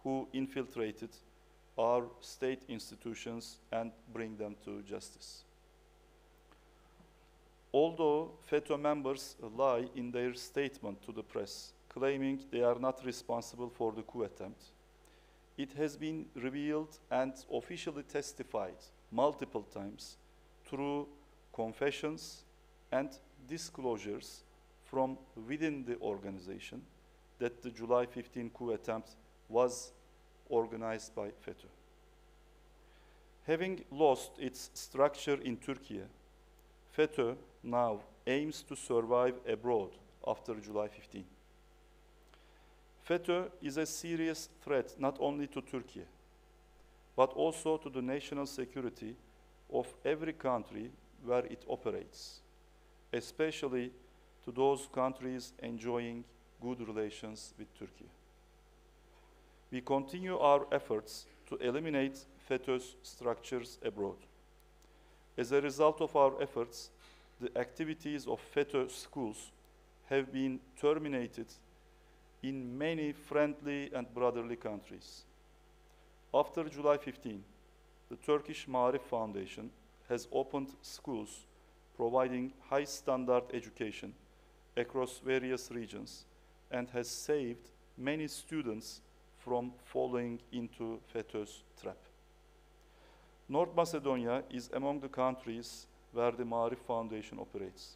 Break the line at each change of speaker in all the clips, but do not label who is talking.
who infiltrated our state institutions and bring them to justice. Although FETÖ members lie in their statement to the press, claiming they are not responsible for the coup attempt, it has been revealed and officially testified multiple times through confessions and disclosures from within the organization that the July 15 coup attempt was organized by FETÖ. Having lost its structure in Turkey, FETÖ now aims to survive abroad after July 15. FETÖ is a serious threat not only to Turkey, but also to the national security of every country where it operates, especially to those countries enjoying good relations with Turkey. We continue our efforts to eliminate FETÖ's structures abroad. As a result of our efforts, the activities of FETÖ schools have been terminated in many friendly and brotherly countries. After July 15, the Turkish Maarif Foundation has opened schools providing high-standard education across various regions and has saved many students from falling into FETÖ's trap. North Macedonia is among the countries where the Maarif Foundation operates.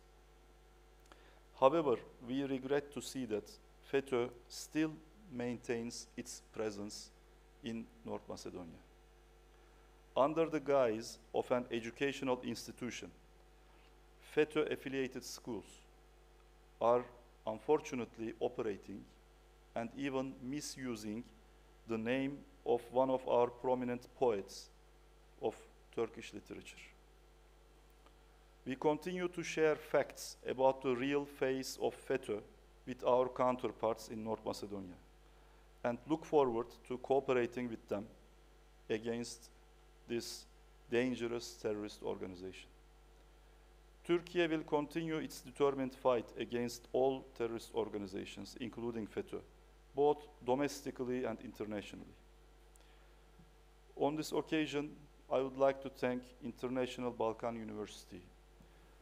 However, we regret to see that FETÖ still maintains its presence in North Macedonia. Under the guise of an educational institution, FETÖ-affiliated schools are unfortunately operating and even misusing the name of one of our prominent poets of Turkish literature. We continue to share facts about the real face of FETÖ with our counterparts in North Macedonia and look forward to cooperating with them against this dangerous terrorist organization. Turkey will continue its determined fight against all terrorist organizations, including FETÖ, both domestically and internationally. On this occasion, I would like to thank International Balkan University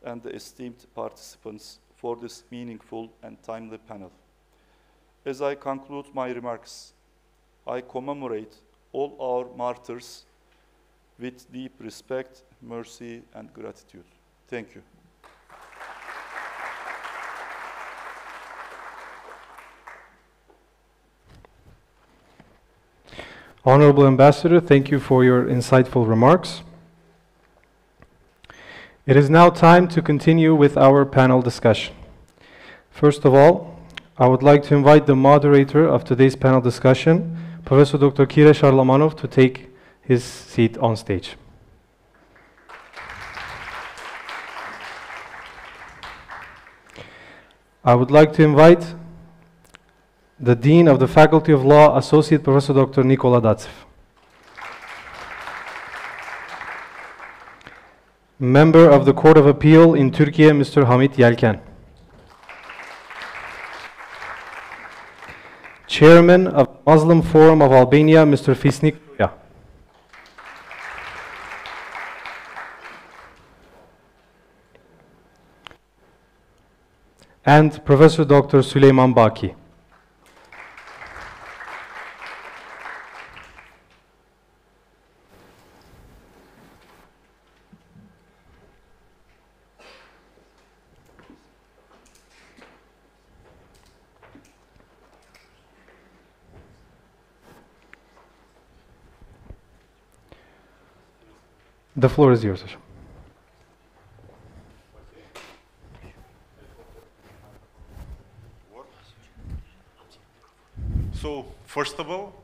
and the esteemed participants for this meaningful and timely panel. As I conclude my remarks, I commemorate all our martyrs with deep respect, mercy, and gratitude. Thank you.
Honorable Ambassador, thank you for your insightful remarks. It is now time to continue with our panel discussion. First of all, I would like to invite the moderator of today's panel discussion, Professor Dr. Kira Sharlamanov, to take his seat on stage. I would like to invite the Dean of the Faculty of Law, Associate Professor Dr. Nikola Datsev. Member of the Court of Appeal in Turkey, Mr. Hamit Yelken. Chairman of the Muslim Forum of Albania, Mr. Fisnik Tuya. And Professor Dr. Süleyman Baki. The floor is yours.
So, first of all,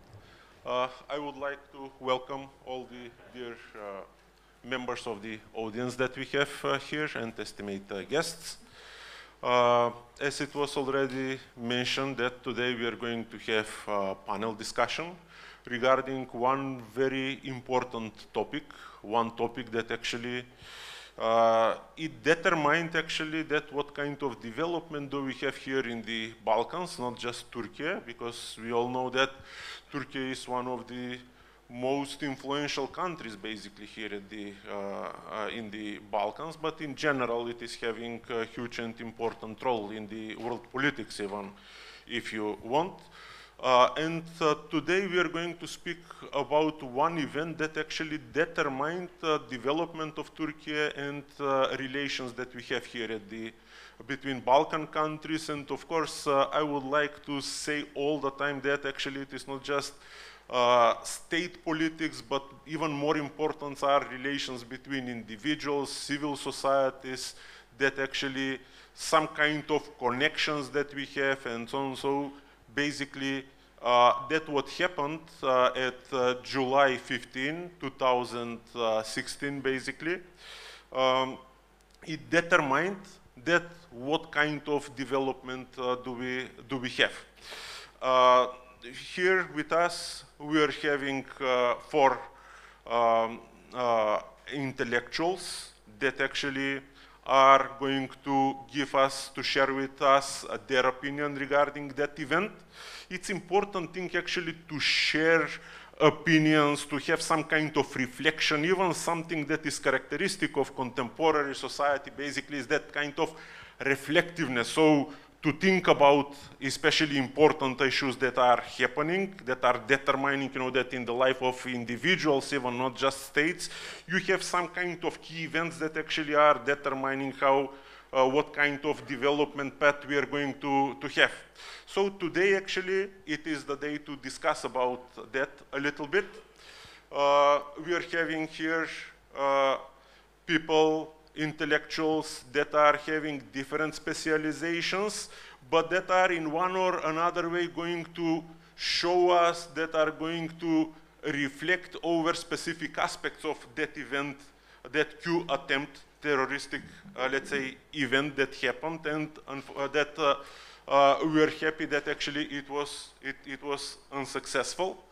I would like to welcome all the dear members of the audience that we have here and estimate guests. As it was already mentioned that today we are going to have a panel discussion regarding one very important topic, one topic that actually it determined actually that what kind of development do we have here in the Balkans, not just Turkey, because we all know that Turkey is one of the most influential countries basically here at in the Balkans, but in general it is having a huge and important role in the world politics even, if you want. Today we are going to speak about one event that actually determined the development of Turkey and relations that we have here at between Balkan countries. And of course, I would like to say all the time that actually it is not just state politics, but even more important are relations between individuals, civil societies, that actually some kind of connections that we have and so on. So basically, that what happened at July 15, 2016, basically, it determined that what kind of development do we have. Here with us, we are having four intellectuals that actually are going to share with us their opinion regarding that event. It's important thing actually to share opinions, to have some kind of reflection, even something that is characteristic of contemporary society basically is that kind of reflectiveness. So to think about especially important issues that are happening, that are determining, that in the life of individuals, even not just states, you have some kind of key events that actually are determining what kind of development path we are going to have. So today actually it is the day to discuss about that a little bit. We are having here people, intellectuals that are having different specializations, but that are in one or another way going to show us, that are going to reflect over specific aspects of that event, that coup attempt, terroristic, let's say, event that happened, and that we are happy that actually it was unsuccessful.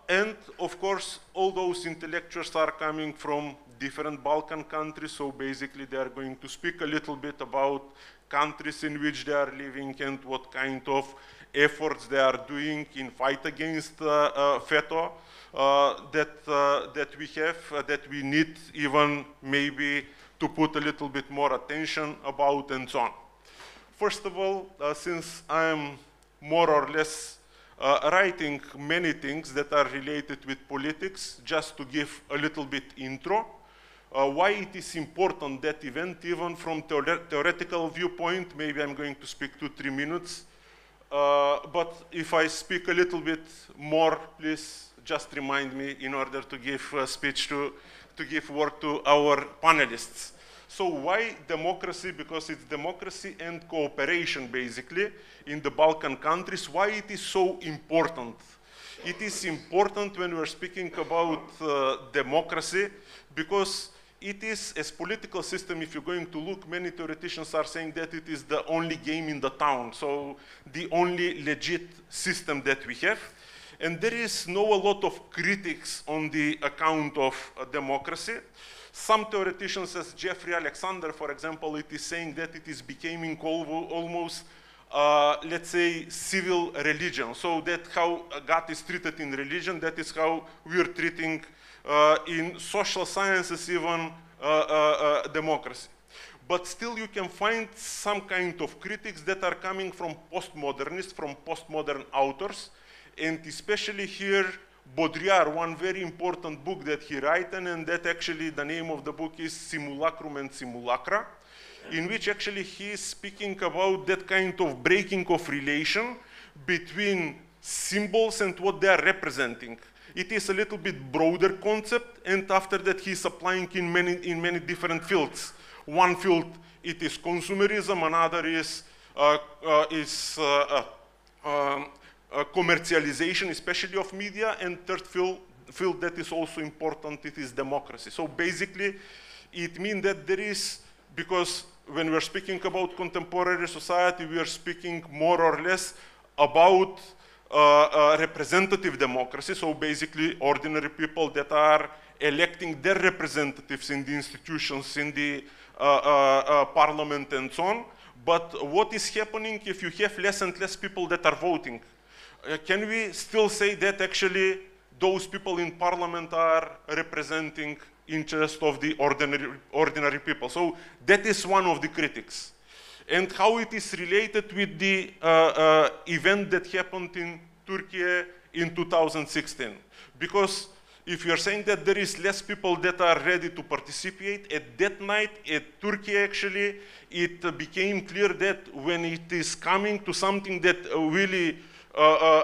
And of course, all those intellectuals are coming from different Balkan countries, so basically they are going to speak a little bit about countries in which they are living and what kind of efforts they are doing in fight against veto that we have, that we need even maybe to put a little bit more attention about and so on. First of all, since I am more or less writing many things that are related with politics, just to give a little bit intro, why it is important, that event, even from theoretical viewpoint. Maybe I'm going to speak 2-3 minutes, but if I speak a little bit more, please just remind me in order to give a speech to give word to our panelists. So why democracy? Because it's democracy and cooperation basically in the Balkan countries. Why it is so important? It is important when we're speaking about democracy, because it is, as political system, if you're going to look, many theoreticians are saying that it is the only game in the town, so the only legit system that we have. And there is a lot of critics on the account of democracy. Some theoreticians, as Jeffrey Alexander, for example, it is saying that it is becoming almost, let's say, civil religion. So that how God is treated in religion, that is how we are treating in social sciences, even democracy. But still you can find some kind of critics that are coming from postmodernists, from postmodern authors, and especially here Baudrillard, one very important book that he written, and that actually the name of the book is Simulacrum and Simulacra, in which actually he is speaking about that kind of breaking of relation between symbols and what they are representing. It is a little bit broader concept, and after that he is applying in many different fields. One field, it is consumerism, another is commercialization, especially of media, and third field that is also important, it is democracy. So basically, it means that there is, because when we're speaking about contemporary society, we are speaking more or less about representative democracy, so basically ordinary people that are electing their representatives in the institutions, in the parliament and so on. But what is happening if you have less and less people that are voting? can we still say that actually those people in parliament are representing interest of the ordinary people? So that is one of the critics. And how it is related with the event that happened in Turkey in 2016. Because if you're saying that there is less people that are ready to participate, at that night at Turkey actually, it became clear that when it is coming to something that really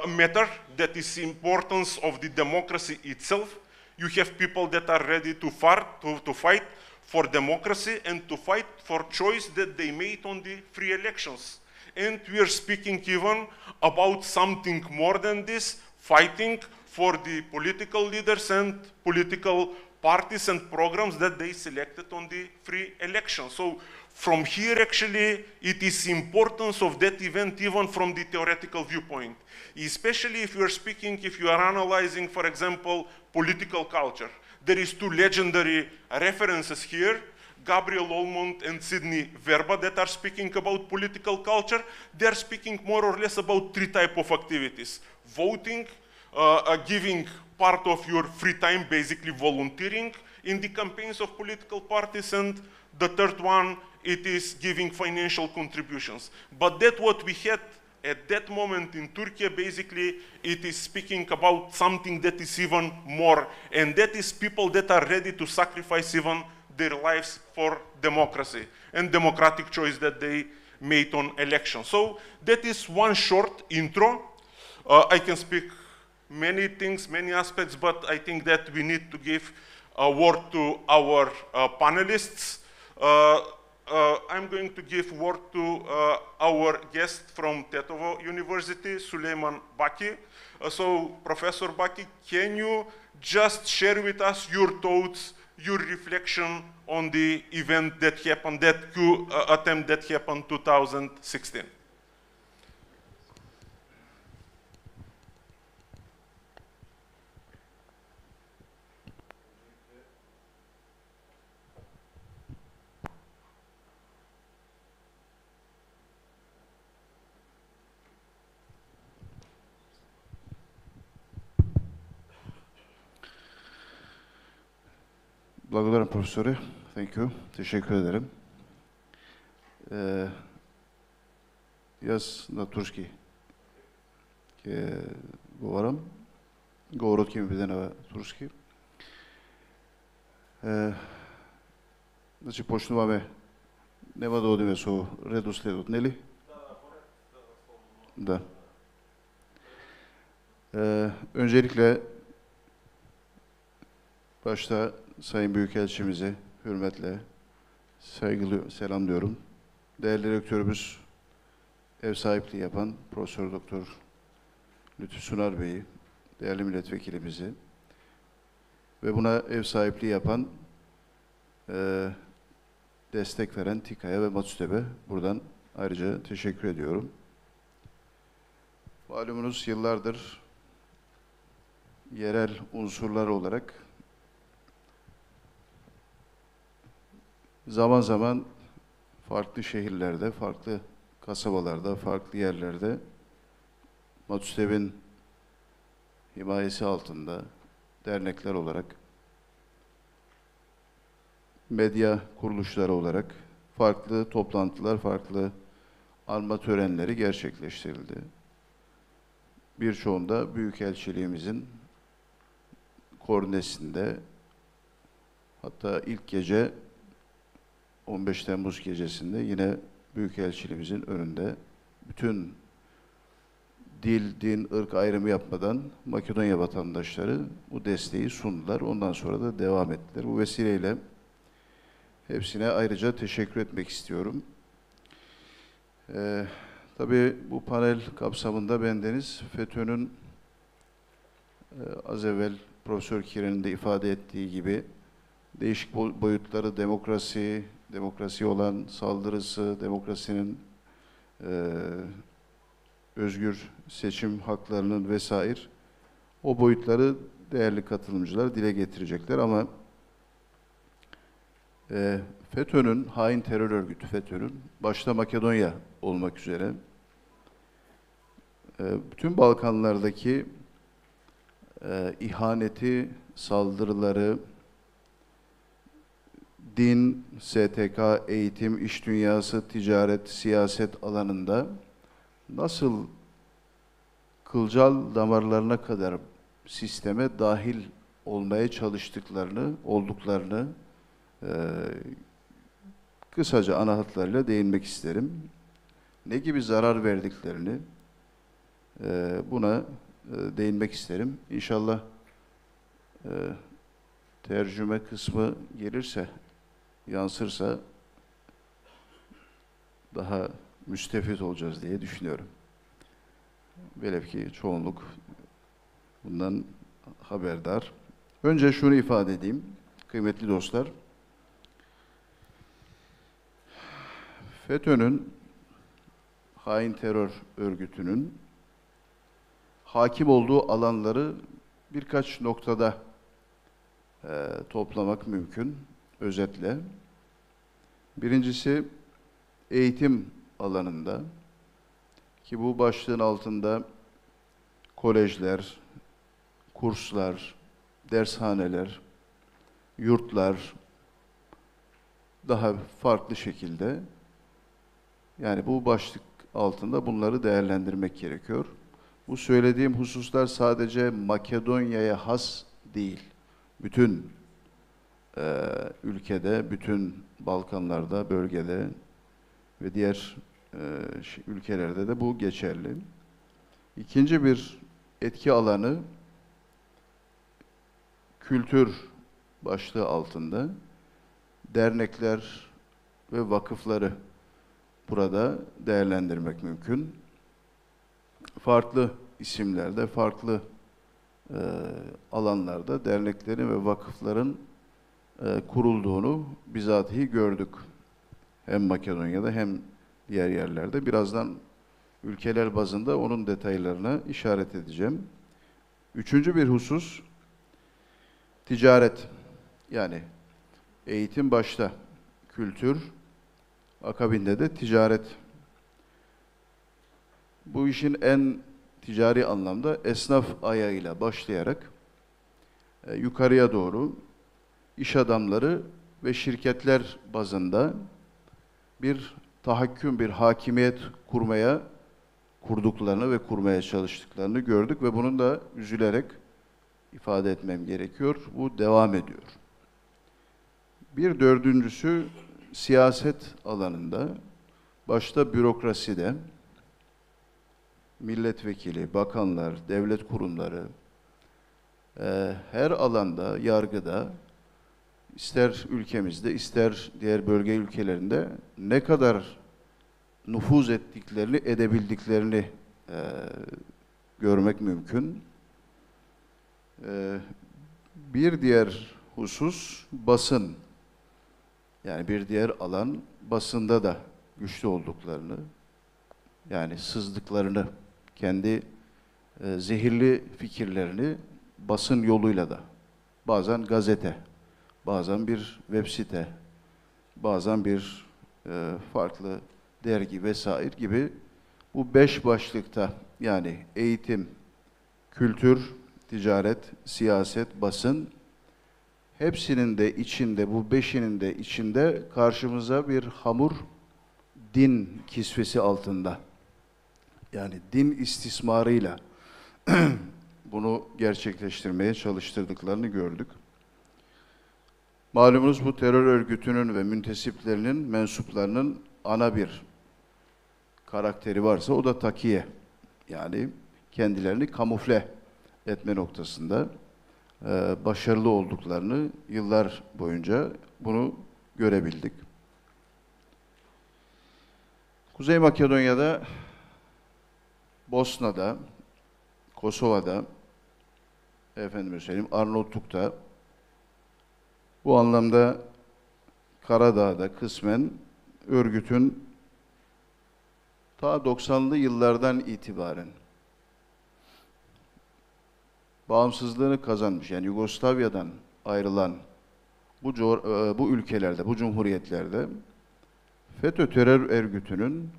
matter, that is importance of the democracy itself, you have people that are ready to fight for democracy and to fight for choice that they made on the free elections. And we are speaking even about something more than this, fighting for the political leaders and political parties and programs that they selected on the free election. So from here actually it is importance of that event even from the theoretical viewpoint. Especially if you are speaking, if you are analyzing, for example, political culture. There is two legendary references here, Gabriel Olmont and Sidney Verba, that are speaking about political culture. They are speaking more or less about three types of activities. Voting, giving part of your free time, basically volunteering in the campaigns of political parties, and the third one, it is giving financial contributions. But that what we had at that moment in Turkey, basically, it is speaking about something that is even more, and that is people that are ready to sacrifice even their lives for democracy and democratic choice that they made on election. So that is one short intro. I can speak many things, many aspects, but I think that we need to give a word to our panelists. I'm going to give word to our guest from Tetovo University, Süleyman Baki. So, Professor Baki, can you just share with us your thoughts, your reflection on the event that happened, that coup attempt that happened in 2016?
Благодарам, професоре. Thank you. Teşekkür ederim. Аз на турски ќе говорам. Говорот ќе ми биде на турски. Значи почнуваме. Нема да одиме со редоследот, нели? Да. Öncelikle başta Sayın Büyükelçimizi hürmetle, saygılı selamlıyorum. Değerli rektörümüz, ev sahipliği yapan Profesör Doktor Lütfü Sunar Bey'i, değerli milletvekilimizi ve buna ev sahipliği yapan, destek veren TİKA'ya ve MATÜSTEB'e buradan ayrıca teşekkür ediyorum. Malumunuz yıllardır yerel unsurlar olarak zaman zaman farklı şehirlerde, farklı kasabalarda, farklı yerlerde MATÜSTEB'in himayesi altında dernekler olarak, medya kuruluşları olarak farklı toplantılar, farklı anma törenleri gerçekleştirildi. Birçoğunda Büyükelçiliğimizin koordinesinde, hatta ilk gece 15 Temmuz gecesinde yine Büyükelçiliğimizin önünde bütün dil, din, ırk ayrımı yapmadan Makedonya vatandaşları bu desteği sundular. Ondan sonra da devam ettiler. Bu vesileyle hepsine ayrıca teşekkür etmek istiyorum. Tabii bu panel kapsamında bendeniz FETÖ'nün az evvel Profesör Kiren'in de ifade ettiği gibi değişik boyutları, demokrasi olan saldırısı, demokrasinin özgür seçim haklarının vesaire, o boyutları değerli katılımcılar dile getirecekler ama FETÖ'nün, hain terör örgütü FETÖ'nün, başta Makedonya olmak üzere bütün Balkanlardaki ihaneti, saldırıları, din, STK, eğitim, iş dünyası, ticaret, siyaset alanında nasıl kılcal damarlarına kadar sisteme dahil olmaya olduklarını kısaca ana hatlarıyla değinmek isterim. Ne gibi zarar verdiklerini buna değinmek isterim. İnşallah tercüme kısmı gelirse, yansırsa daha müstefit olacağız diye düşünüyorum. Velev ki çoğunluk bundan haberdar. Önce şunu ifade edeyim, kıymetli dostlar. FETÖ'nün, hain terör örgütünün hakim olduğu alanları birkaç noktada toplamak mümkün, özetle. Birincisi, eğitim alanında, ki bu başlığın altında kolejler, kurslar, dershaneler, yurtlar, daha farklı şekilde, yani bu başlık altında bunları değerlendirmek gerekiyor. Bu söylediğim hususlar sadece Makedonya'ya has değil. Bütün ülkede, bütün Balkanlarda, bölgede ve diğer ülkelerde de bu geçerli. İkinci bir etki alanı kültür başlığı altında dernekler ve vakıfları burada değerlendirmek mümkün. Farklı isimlerde, farklı alanlarda derneklerin ve vakıfların kurulduğunu bizatihi gördük. Hem Makedonya'da hem diğer yerlerde. Birazdan ülkeler bazında onun detaylarına işaret edeceğim. Üçüncü bir husus, ticaret. Yani eğitim başta, kültür, akabinde de ticaret. Bu işin en ticari anlamda esnaf ayağıyla başlayarak yukarıya doğru iş adamları ve şirketler bazında bir tahakküm, bir hakimiyet kurduklarını ve kurmaya çalıştıklarını gördük ve bunun da üzülerek ifade etmem gerekiyor. Bu devam ediyor. Bir dördüncüsü, siyaset alanında, başta bürokraside, milletvekili, bakanlar, devlet kurumları, her alanda, yargıda, ister ülkemizde, ister diğer bölge ülkelerinde ne kadar nüfuz ettiklerini, edebildiklerini görmek mümkün. Bir diğer husus, basın. Yani bir diğer alan, basında da güçlü olduklarını, yani sızdıklarını, kendi zehirli fikirlerini basın yoluyla da, bazen gazete, bazen bir web site, bazen bir farklı dergi vesaire gibi bu 5 başlıkta, yani eğitim, kültür, ticaret, siyaset, basın, hepsinin de içinde, bu 5'inin de içinde karşımıza bir hamur, din kisvesi altında, yani din istismarıyla bunu gerçekleştirmeye çalıştırdıklarını gördük. Malumunuz bu terör örgütünün ve müntesiplerinin, mensuplarının ana bir karakteri varsa o da takiye. Yani kendilerini kamufle etme noktasında başarılı olduklarını yıllar boyunca bunu görebildik. Kuzey Makedonya'da, Bosna'da, Kosova'da, efendime söyleyeyim Arnavutluk'ta, bu anlamda Karadağ'da kısmen örgütün ta 90'lı yıllardan itibaren bağımsızlığını kazanmış, yani Yugoslavya'dan ayrılan bu ülkelerde, bu cumhuriyetlerde FETÖ terör örgütünün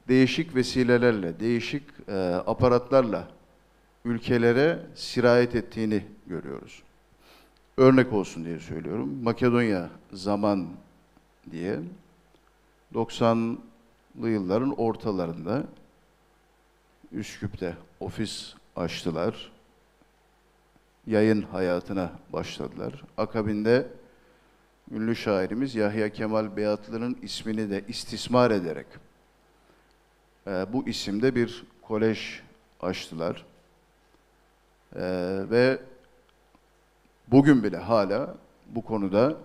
değişik vesilelerle, değişik aparatlarla ülkelere sirayet ettiğini görüyoruz. Örnek olsun diye söylüyorum. Makedonya zaman diye 90'lı yılların ortalarında Üsküp'te ofis açtılar. Yayın hayatına başladılar. Akabinde ünlü şairimiz Yahya Kemal Beyatlı'nın ismini de istismar ederek bu isimde bir kolej açtılar. Ve bugün bile hala bu konuda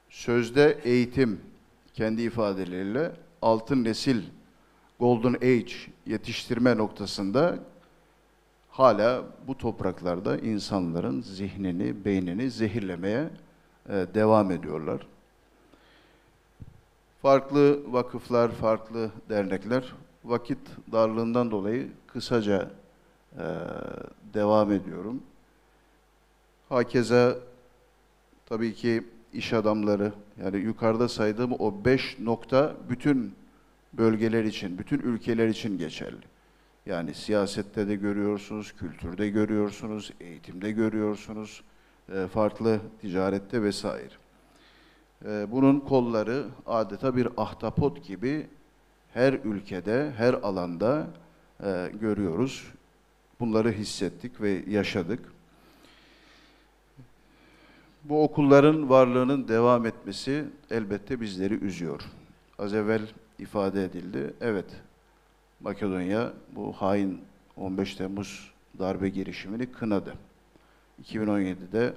sözde eğitim kendi ifadeleriyle altın nesil Golden Age yetiştirme noktasında hala bu topraklarda insanların zihnini, beynini zehirlemeye devam ediyorlar. Farklı vakıflar, farklı dernekler vakit darlığından dolayı kısaca devam ediyorum. Hakeza tabii ki iş adamları, yani yukarıda saydığım o 5 nokta bütün bölgeler için, bütün ülkeler için geçerli. Yani siyasette de görüyorsunuz, kültürde görüyorsunuz, eğitimde görüyorsunuz, farklı ticarette vesaire. Bunun kolları adeta bir ahtapot gibi her ülkede, her alanda görüyoruz. Bunları hissettik ve yaşadık. Bu okulların varlığının devam etmesi elbette bizleri üzüyor. Az evvel ifade edildi. Evet, Makedonya bu hain 15 Temmuz darbe girişimini kınadı. 2017'de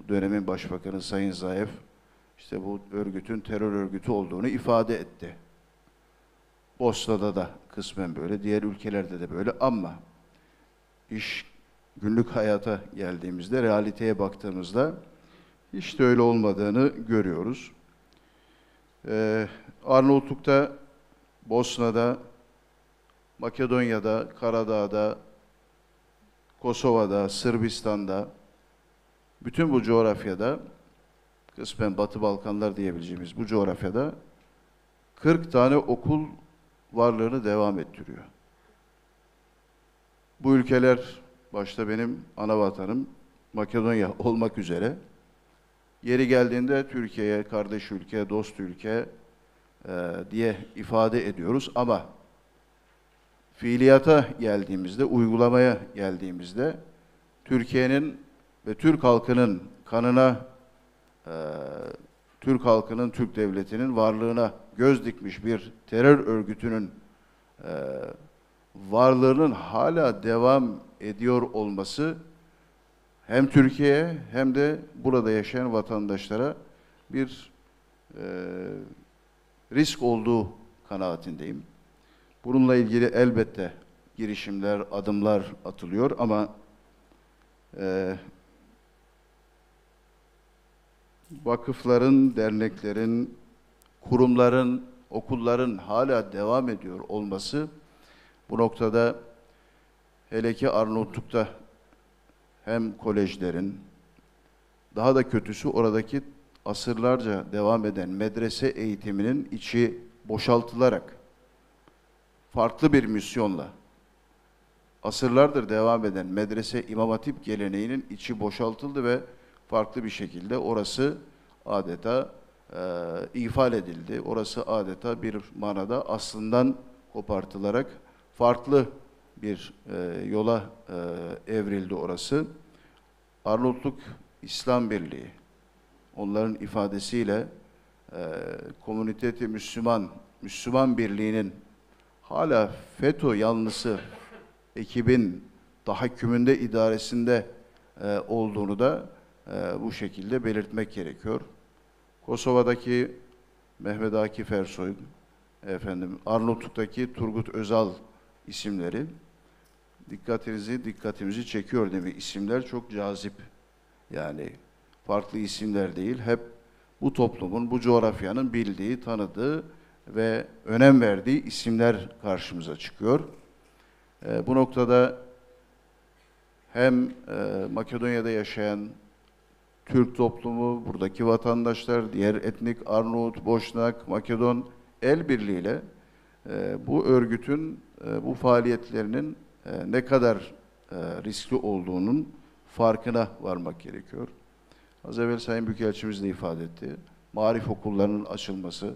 dönemin başbakanı Sayın Zaev işte bu örgütün terör örgütü olduğunu ifade etti. Bosna'da da kısmen böyle, diğer ülkelerde de böyle ama iş günlük hayata geldiğimizde, realiteye baktığımızda hiç de öyle olmadığını görüyoruz. Arnavutluk'ta, Bosna'da, Makedonya'da, Karadağ'da, Kosova'da, Sırbistan'da, bütün bu coğrafyada, kısmen Batı Balkanlar diyebileceğimiz bu coğrafyada 40 tane okul varlığını devam ettiriyor. Bu ülkeler, başta benim ana vatanım Makedonya olmak üzere, yeri geldiğinde Türkiye'ye kardeş ülke, dost ülke diye ifade ediyoruz ama fiiliyata geldiğimizde, uygulamaya geldiğimizde Türkiye'nin ve Türk halkının kanına, Türk halkının, Türk devletinin varlığına göz dikmiş bir terör örgütünün varlığının hala devam ediyor olması hem Türkiye'ye hem de burada yaşayan vatandaşlara bir risk olduğu kanaatindeyim. Bununla ilgili elbette girişimler, adımlar atılıyor ama vakıfların, derneklerin, kurumların, okulların hala devam ediyor olması bu noktada hele ki Arnavutluk'ta hem kolejlerin, daha da kötüsü oradaki asırlarca devam eden medrese eğitiminin içi boşaltılarak farklı bir misyonla asırlardır devam eden medrese İmam Hatip geleneğinin içi boşaltıldı ve farklı bir şekilde orası adeta ifade edildi. Orası adeta bir manada aslından kopartılarak farklı bir yola evrildi orası. Arnavutluk İslam Birliği, onların ifadesiyle Komüniteti Müslüman, Müslüman Birliği'nin hala FETÖ yanlısı ekibin tahakkümünde, idaresinde olduğunu da bu şekilde belirtmek gerekiyor. Kosova'daki Mehmet Akif Ersoy, Arnavutluk'taki Turgut Özal isimleri dikkatimizi çekiyor demek. İsimler çok cazip. Yani farklı isimler değil, hep bu toplumun, bu coğrafyanın bildiği, tanıdığı ve önem verdiği isimler karşımıza çıkıyor. Bu noktada hem Makedonya'da yaşayan Türk toplumu, buradaki vatandaşlar, diğer etnik Arnavut, Boşnak, Makedon el birliğiyle bu örgütün bu faaliyetlerinin ne kadar riskli olduğunun farkına varmak gerekiyor. Az evvel Sayın Büyükelçimiz de ifade etti. Marif okullarının açılması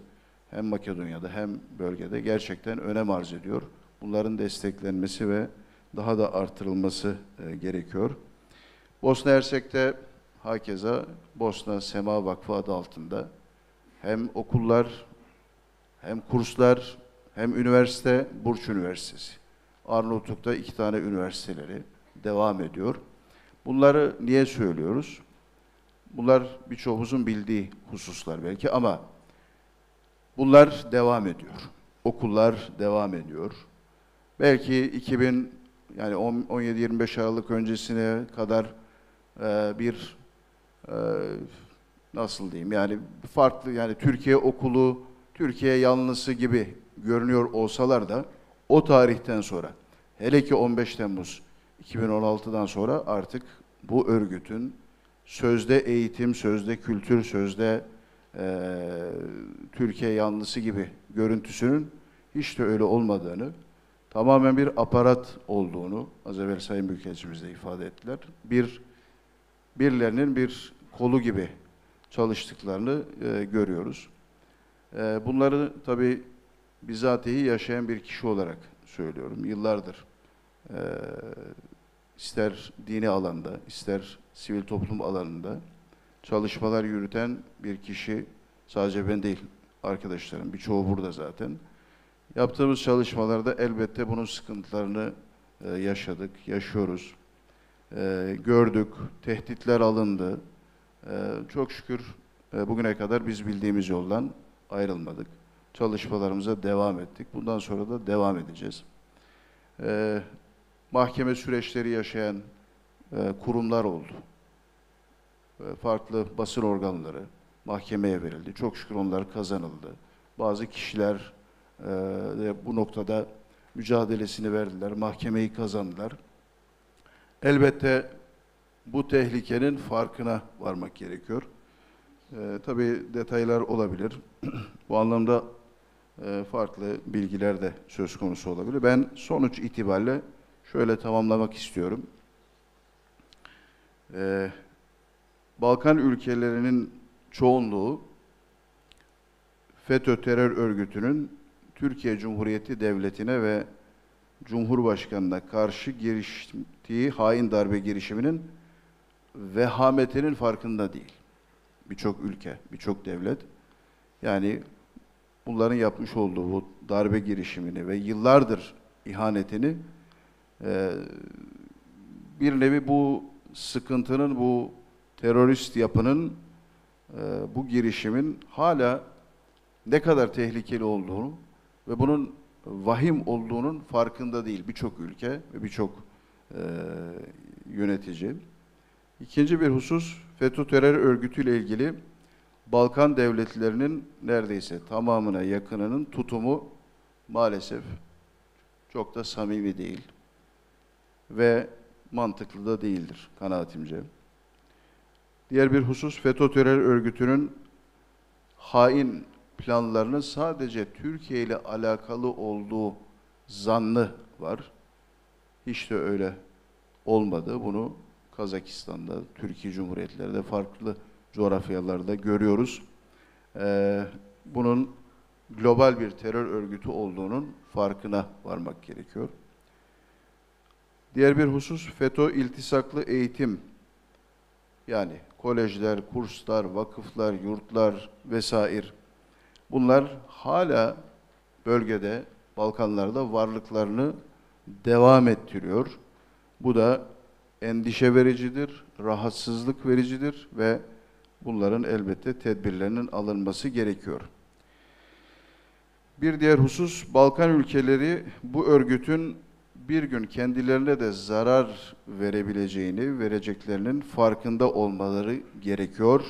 hem Makedonya'da hem bölgede gerçekten önem arz ediyor. Bunların desteklenmesi ve daha da artırılması gerekiyor. Bosna Hersek'te hakeza Bosna Sema Vakfı adı altında hem okullar, hem kurslar, hem üniversite, Burç Üniversitesi. Arnavutluk'ta 2 tane üniversiteleri devam ediyor. Bunları niye söylüyoruz? Bunlar birçoğumuzun bildiği hususlar belki ama bunlar devam ediyor. Okullar devam ediyor. Belki 17-25 Aralık öncesine kadar bir nasıl diyeyim yani farklı yani Türkiye okulu, Türkiye yanlısı gibi görünüyor olsalar da o tarihten sonra hele ki 15 Temmuz 2016'dan sonra artık bu örgütün sözde eğitim, sözde kültür, sözde Türkiye yanlısı gibi görüntüsünün hiç de öyle olmadığını, tamamen bir aparat olduğunu az evvel Sayın Büyükelçimiz de ifade ettiler. Birilerinin bir kolu gibi çalıştıklarını görüyoruz. Bunları tabii bizatihi yaşayan bir kişi olarak söylüyorum. Yıllardır ister dini alanda, ister sivil toplum alanında çalışmalar yürüten bir kişi, sadece ben değil, arkadaşlarım, birçoğu burada zaten. Yaptığımız çalışmalarda elbette bunun sıkıntılarını yaşadık, yaşıyoruz. Gördük, tehditler alındı. Çok şükür bugüne kadar biz bildiğimiz yoldan ayrılmadık. Çalışmalarımıza devam ettik. Bundan sonra da devam edeceğiz. Mahkeme süreçleri yaşayan kurumlar oldu. Farklı basın organları mahkemeye verildi. Çok şükür onlar kazanıldı. Bazı kişiler de bu noktada mücadelesini verdiler. Mahkemeyi kazandılar. Elbette bu tehlikenin farkına varmak gerekiyor. Tabii detaylar olabilir. Bu anlamda farklı bilgiler de söz konusu olabilir. Ben sonuç itibariyle şöyle tamamlamak istiyorum. Balkan ülkelerinin çoğunluğu FETÖ terör örgütünün Türkiye Cumhuriyeti Devleti'ne ve Cumhurbaşkanı'na karşı giriştiği hain darbe girişiminin vehametinin farkında değil. Birçok ülke, birçok devlet. Yani bunların yapmış olduğu bu darbe girişimini ve yıllardır ihanetini bir nevi bu sıkıntının, bu terörist yapının, bu girişimin hala ne kadar tehlikeli olduğunu ve bunun vahim olduğunun farkında değil birçok ülke ve birçok yönetici. İkinci bir husus, FETÖ terör örgütüyle ilgili Balkan devletlerinin neredeyse tamamına yakınının tutumu maalesef çok da samimi değil ve mantıklı da değildir kanaatimce. Diğer bir husus, FETÖ terör örgütünün hain planlarının sadece Türkiye ile alakalı olduğu zannı var. Hiç de öyle olmadı. Bunu Kazakistan'da, Türkiye Cumhuriyetlerinde, farklı coğrafyalarda görüyoruz. Bunun global bir terör örgütü olduğunun farkına varmak gerekiyor. Diğer bir husus, FETÖ iltisaklı eğitim, yani kolejler, kurslar, vakıflar, yurtlar vesaire. Bunlar hala bölgede, Balkanlarda varlıklarını devam ettiriyor. Bu da endişe vericidir, rahatsızlık vericidir ve bunların elbette tedbirlerinin alınması gerekiyor. Bir diğer husus, Balkan ülkeleri bu örgütün bir gün kendilerine de zarar verebileceğini, vereceklerinin farkında olmaları gerekiyor.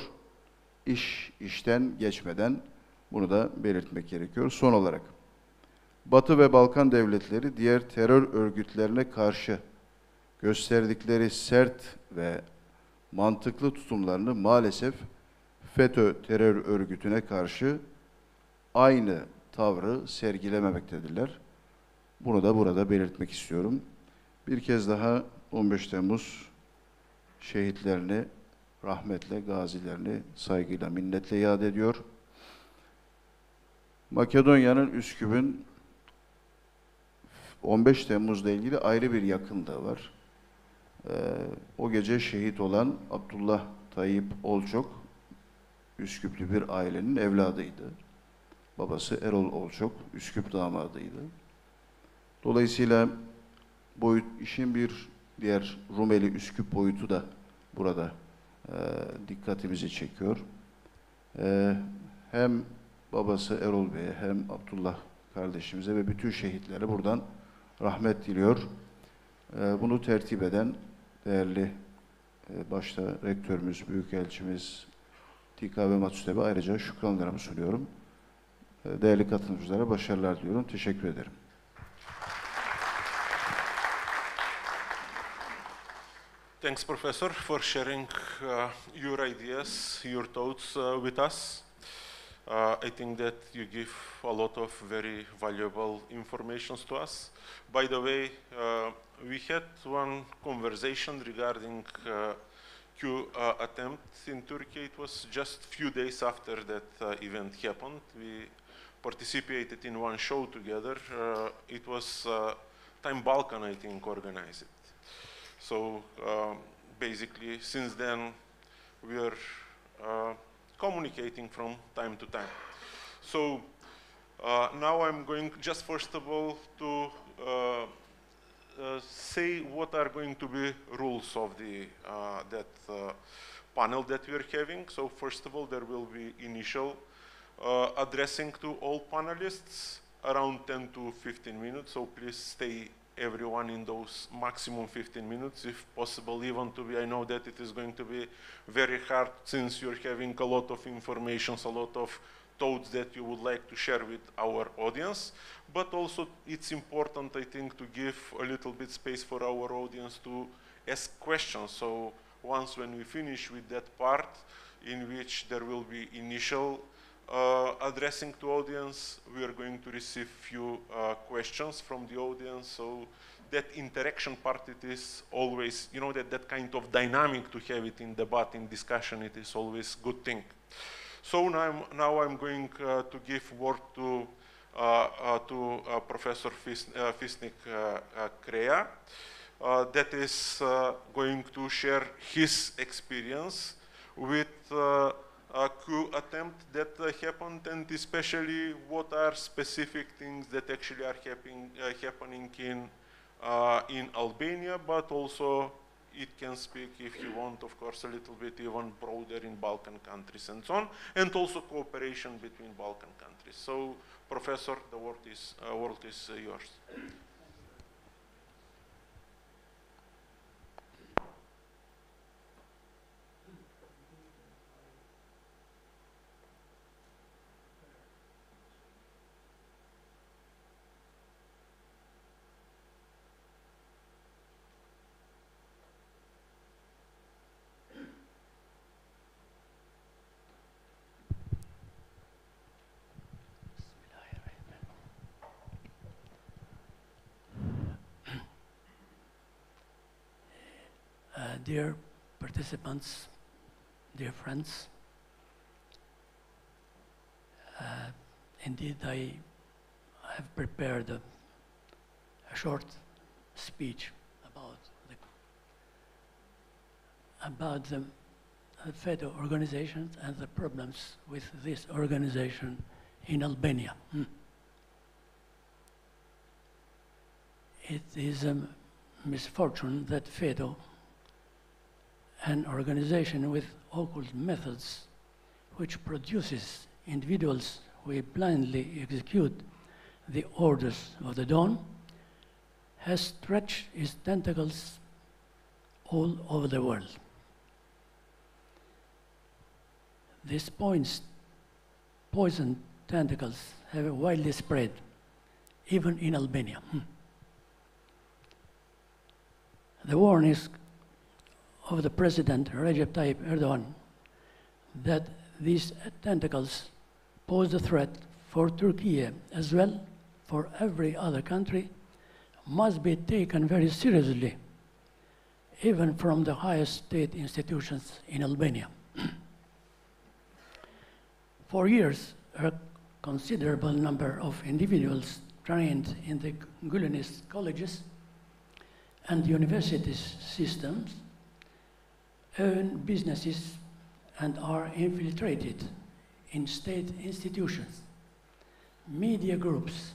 İş işten geçmeden bunu da belirtmek gerekiyor. Son olarak, Batı ve Balkan devletleri diğer terör örgütlerine karşı gösterdikleri sert ve mantıklı tutumlarını maalesef FETÖ terör örgütüne karşı aynı tavrı sergilememektedirler. Bunu da burada belirtmek istiyorum. Bir kez daha 15 Temmuz şehitlerini rahmetle, gazilerini saygıyla, minnetle yad ediyor. Makedonya'nın Üsküp'ün 15 Temmuz'la ilgili ayrı bir yakınlığı var. O gece şehit olan Abdullah Tayyip Olçok, Üsküplü bir ailenin evladıydı. Babası Erol Olçok, Üsküp damadıydı. Dolayısıyla işin bir diğer Rumeli Üsküp boyutu da burada dikkatimizi çekiyor. Hem babası Erol Bey'e hem Abdullah kardeşimize ve bütün şehitlere buradan rahmet diliyor. Bunu tertip eden değerli başta rektörümüz, büyükelçimiz Tika ve Matüsteb'e ayrıca şükranlarımı sunuyorum. Değerli katılımcılara başarılar diliyorum. Teşekkür ederim.
Thanks, Professor, for sharing your ideas, your thoughts with us. I think that you give a lot of very valuable information to us. By the way, we had one conversation regarding coup attempt in Turkey. It was just a few days after that event happened. We participated in one show together. It was Time Balkan, I think, organized it. So basically, since then, we are communicating from time to time. So now I'm going just first of all to say what are going to be rules of the panel that we are having. So first of all, there will be initial addressing to all panelists around 10 to 15 minutes. So please stay everyone in those maximum 15 minutes, if possible, even to be, I know that it is going to be very hard since you're having a lot of information, a lot of thoughts that you would like to share with our audience, but also it's important, I think, to give a little bit space for our audience to ask questions. So once when we finish with that part, in which there will be initial addressing to audience, we are going to receive few questions from the audience. So that interaction part, it is always, you know, that kind of dynamic to have it in debate, in discussion, it is always good thing. So now I'm going to give word to Professor Fisnik Krea, that is going to share his experience with a coup attempt that happened, and especially what are specific things that actually are happening in Albania, but also it can speak, if you want, of course, a little bit even broader in Balkan countries and so on, and also cooperation between Balkan countries. So, Professor, the word is yours.
Dear participants, dear friends, indeed I have prepared a short speech about the FEDO organization and the problems with this organization in Albania. It is a misfortune that FEDO, an organization with occult methods, which produces individuals who blindly execute the orders of the Dawn, has stretched its tentacles all over the world. These poison tentacles have widely spread, even in Albania. The warnings of the President Recep Tayyip Erdogan that these tentacles pose a threat for Turkey as well for every other country must be taken very seriously, even from the highest state institutions in Albania. For years, a considerable number of individuals trained in the Gulenist colleges and university systems own businesses and are infiltrated in state institutions, media groups,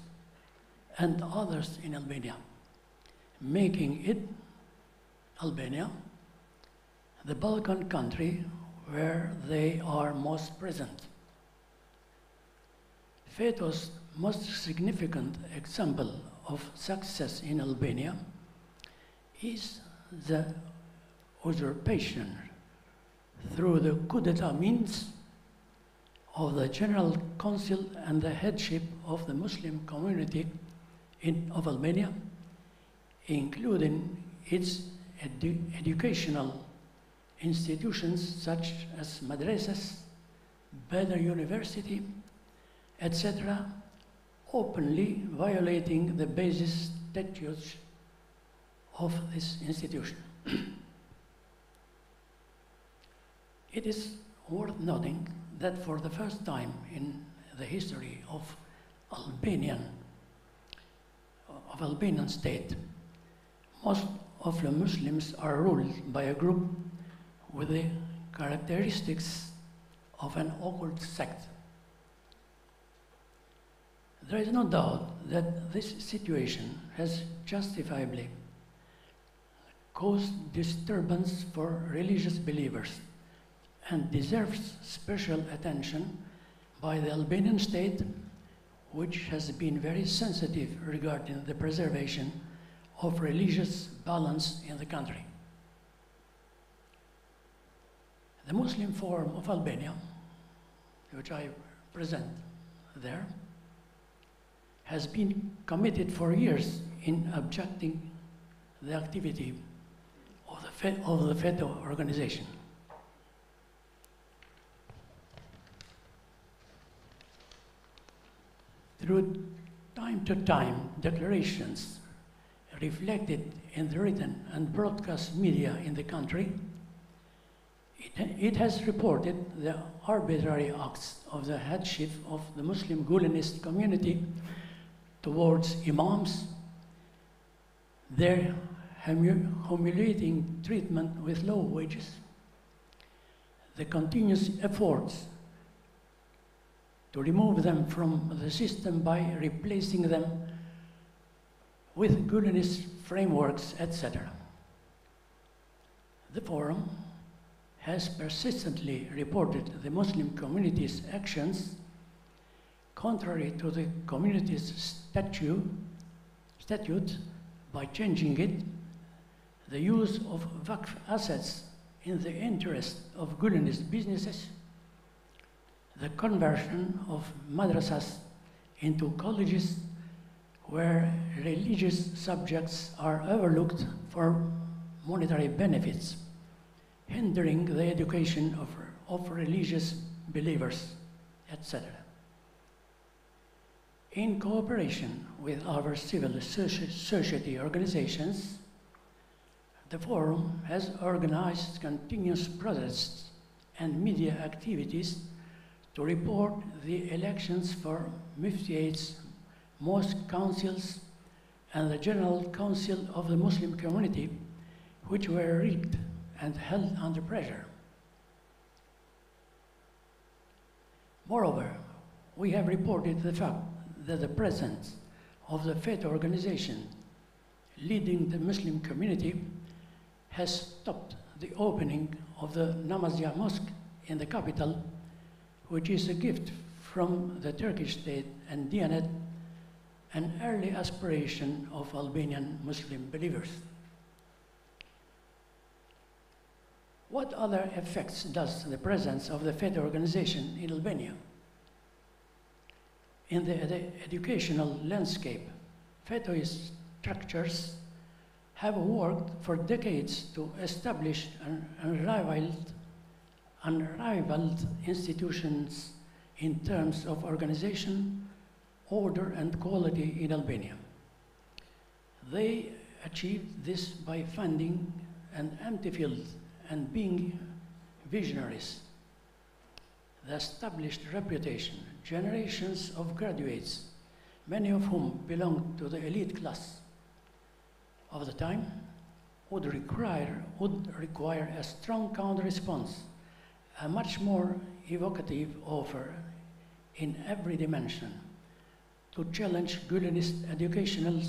and others in Albania, making it, Albania, the Balkan country where they are most present. FETO's most significant example of success in Albania is the usurpation through the coup d'etat means of the General Council and the headship of the Muslim community of Albania, including its educational institutions such as madrasas, Badr University, etc., openly violating the basic statutes of this institution. It is worth noting that for the first time in the history of Albanian state, most of the Muslims are ruled by a group with the characteristics of an occult sect. There is no doubt that this situation has justifiably caused disturbance for religious believers and deserves special attention by the Albanian state, which has been very sensitive regarding the preservation of religious balance in the country. The Muslim Forum of Albania, which I present there, has been committed for years in objecting the activity of the FETO organization. Through time-to-time declarations reflected in the written and broadcast media in the country, it has reported the arbitrary acts of the headship of the Muslim Gulenist community towards imams, their humiliating treatment with low wages, the continuous efforts to remove them from the system by replacing them with Gulenist frameworks, etc. The Forum has persistently reported the Muslim community's actions contrary to the community's statute by changing it, the use of Waqf assets in the interest of Gulenist businesses, the conversion of madrasas into colleges where religious subjects are overlooked for monetary benefits, hindering the education of religious believers, etc. In cooperation with our civil society organizations, the Forum has organized continuous protests and media activities to report the elections for muftiates, mosque councils, and the General Council of the Muslim community, which were rigged and held under pressure. Moreover, we have reported the fact that the presence of the FETO organization leading the Muslim community has stopped the opening of the Namazia Mosque in the capital, which is a gift from the Turkish state and Diyanet, an early aspiration of Albanian Muslim believers. What other effects does the presence of the FETO organization in Albania? In the educational landscape, FETOist structures have worked for decades to establish unrivaled institutions in terms of organization, order and quality in Albania. They achieved this by funding an empty field and being visionaries. The established reputation, generations of graduates, many of whom belonged to the elite class of the time, would require a strong counter-response, a much more evocative offer in every dimension to challenge Gulenist educational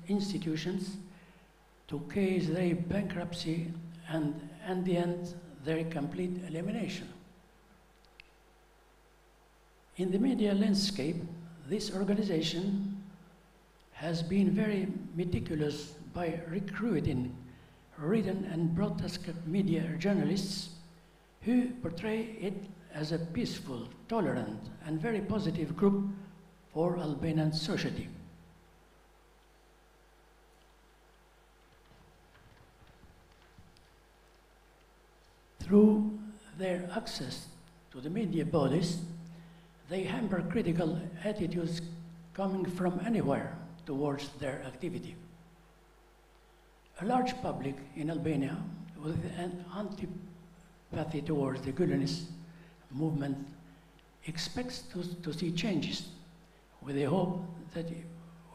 institutions, to case their bankruptcy and, in the end, their complete elimination. In the media landscape, this organization has been very meticulous by recruiting written and broadcast media journalists who portray it as a peaceful, tolerant, and very positive group for Albanian society. Through their access to the media bodies, they hamper critical attitudes coming from anywhere towards their activity. A large public in Albania with an antipathy towards the Gulenist movement expects to see changes with the hope that it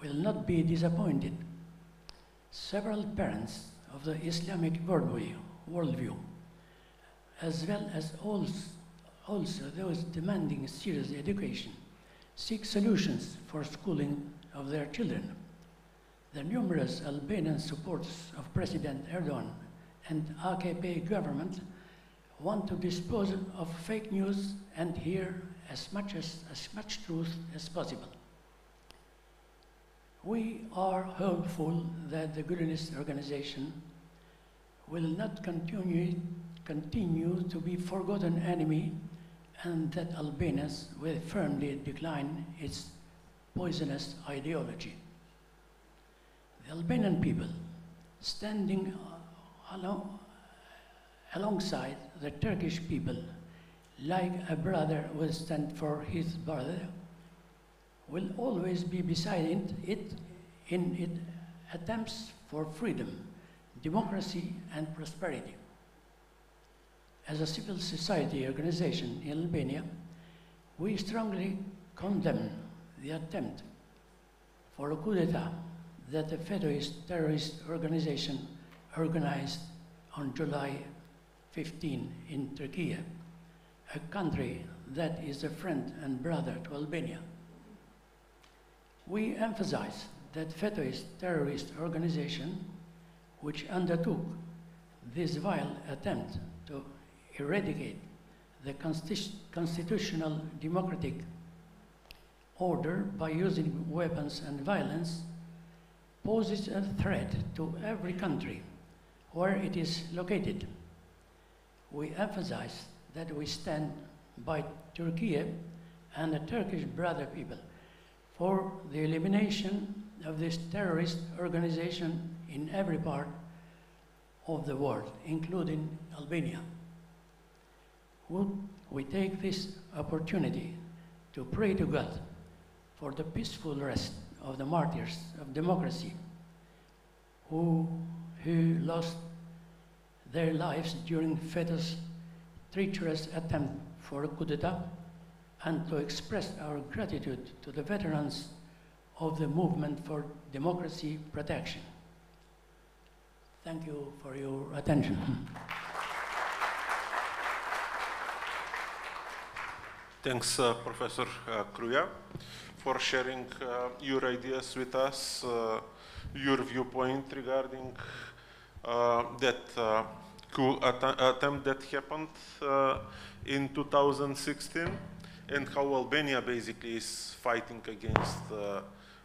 will not be disappointed. Several parents of the Islamic worldview, as well as also those demanding serious education, seek solutions for schooling of their children. The numerous Albanian supporters of President Erdogan and AKP government want to dispose of fake news and hear as much truth as possible. We are hopeful that the Gulenist organization will not continue to be forgotten enemy, and that Albanians will firmly decline its poisonous ideology. The Albanian people, standing alongside the Turkish people, like a brother will stand for his brother, will always be beside it in its attempts for freedom, democracy, and prosperity. As a civil society organization in Albania, we strongly condemn the attempt for a coup d'etat that the federalist terrorist organization organized on July 15 in Turkey, a country that is a friend and brother to Albania. We emphasize that federalist terrorist organization, which undertook this vile attempt to eradicate the constitutional democratic order by using weapons and violence, poses a threat to every country where it is located. We emphasize that we stand by Turkey and the Turkish brother people for the elimination of this terrorist organization in every part of the world, including Albania. We take this opportunity to pray to God for the peaceful rest of the martyrs of democracy who lost their lives during FETA's treacherous attempt for a coup d'etat, and to express our gratitude to the veterans of the movement for democracy protection. Thank you for your attention.
Thanks, Professor Kruja, for sharing your ideas with us, your viewpoint regarding that coup attempt that happened in 2016, and how Albania basically is fighting against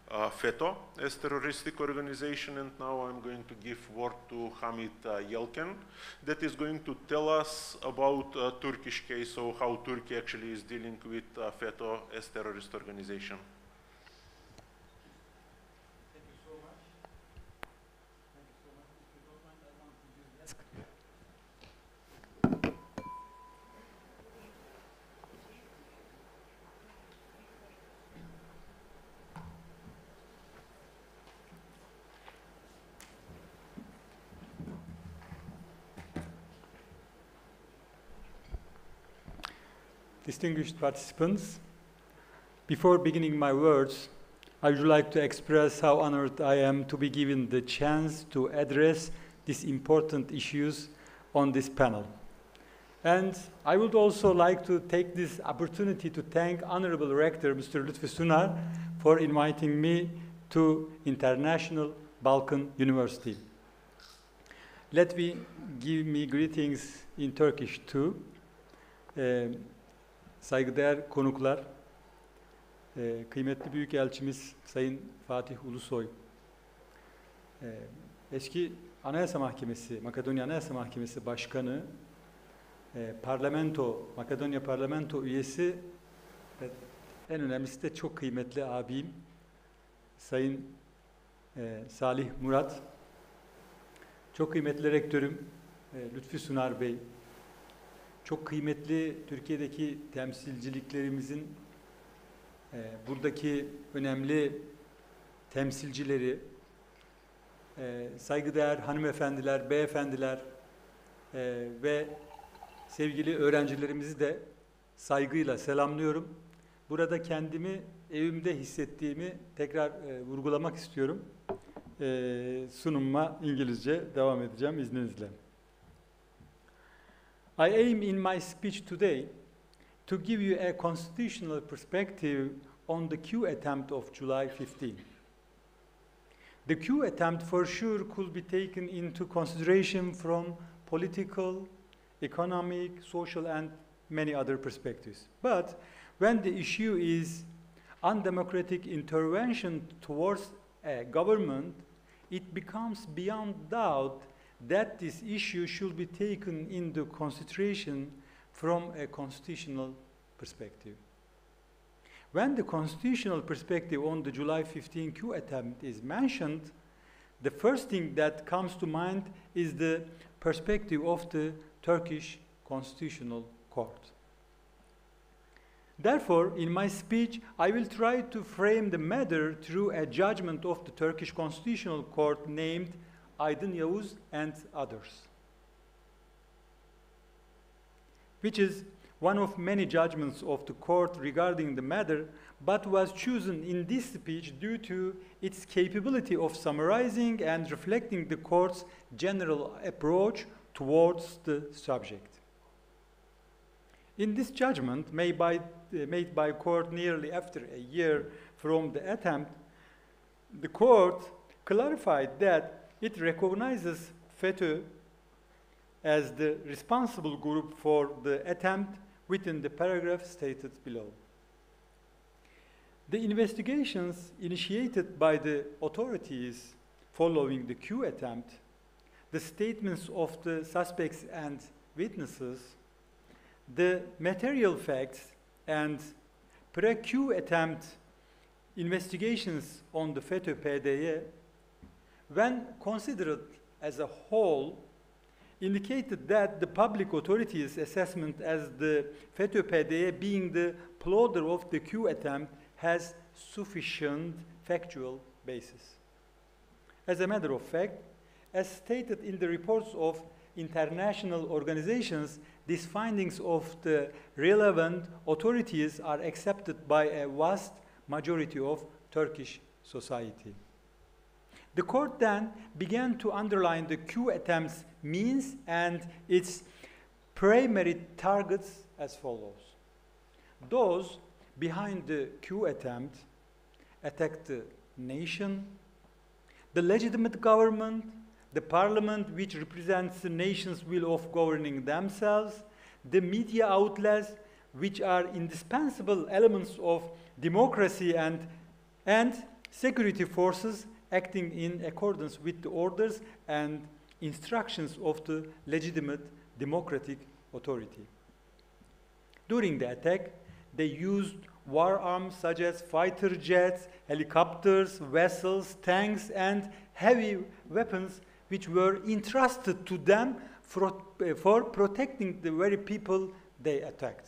FETO as terroristic organization. And now I'm going to give word to Hamid Yelken, that is going to tell us about Turkish case, so how Turkey actually is dealing with FETO as terrorist organization.
Thank you so much. Thank you so much. If you don't mind, I want to use this desk. distinguished participants, before beginning my words, I would like to express how honored I am to be given the chance to address these important issues on this panel. And I would also like to take this opportunity to thank Honorable Rector Mr. Lütfi Sunar for inviting me to International Balkan University. Let me give me greetings in Turkish too. Saygıdeğer konuklar, kıymetli Büyükelçimiz Sayın Fatih Ulusoy, eski Anayasa Mahkemesi, Makedonya Anayasa Mahkemesi Başkanı, Makedonya Parlamento üyesi ve en önemlisi de çok kıymetli abim Sayın Salih Murat, çok kıymetli rektörüm Lütfi Sunar Bey, çok kıymetli Türkiye'deki temsilciliklerimizin buradaki önemli temsilcileri, saygıdeğer hanımefendiler, beyefendiler ve sevgili öğrencilerimizi de saygıyla selamlıyorum. Burada kendimi evimde hissettiğimi tekrar vurgulamak istiyorum. Sunumuma İngilizce devam edeceğim izninizle. I aim in my speech today to give you a constitutional perspective on the coup attempt of July 15. The coup attempt for sure could be taken into consideration from political, economic, social, and many other perspectives. But when the issue is undemocratic intervention towards a government, it becomes beyond doubt that this issue should be taken into consideration from a constitutional perspective. When the constitutional perspective on the July 15 coup attempt is mentioned, the first thing that comes to mind is the perspective of the Turkish Constitutional Court. Therefore, in my speech, I will try to frame the matter through a judgment of the Turkish Constitutional Court named Aydın Yavuz and others, which is one of many judgments of the court regarding the matter, but was chosen in this speech due to its capability of summarizing and reflecting the court's general approach towards the subject. In this judgment, made by court nearly after a year from the attempt, the court clarified that it recognizes FETÖ as the responsible group for the attempt within the paragraph stated below. The investigations initiated by the authorities following the coup attempt, the statements of the suspects and witnesses, the material facts and pre-coup attempt investigations on the FETÖ-PDY, when considered as a whole, indicated that the public authorities' assessment as the FETÖ-PDY being the plotter of the coup attempt has sufficient factual basis. As a matter of fact, as stated in the reports of international organizations, these findings of the relevant authorities are accepted by a vast majority of Turkish society. The court then began to underline the coup attempt's means and its primary targets as follows. Those behind the coup attempt attacked the nation, the legitimate government, the parliament which represents the nation's will of governing themselves, the media outlets which are indispensable elements of democracy, and security forces acting in accordance with the orders and instructions of the legitimate democratic authority. During the attack, they used war arms such as fighter jets, helicopters, vessels, tanks, and heavy weapons which were entrusted to them for protecting the very people they attacked.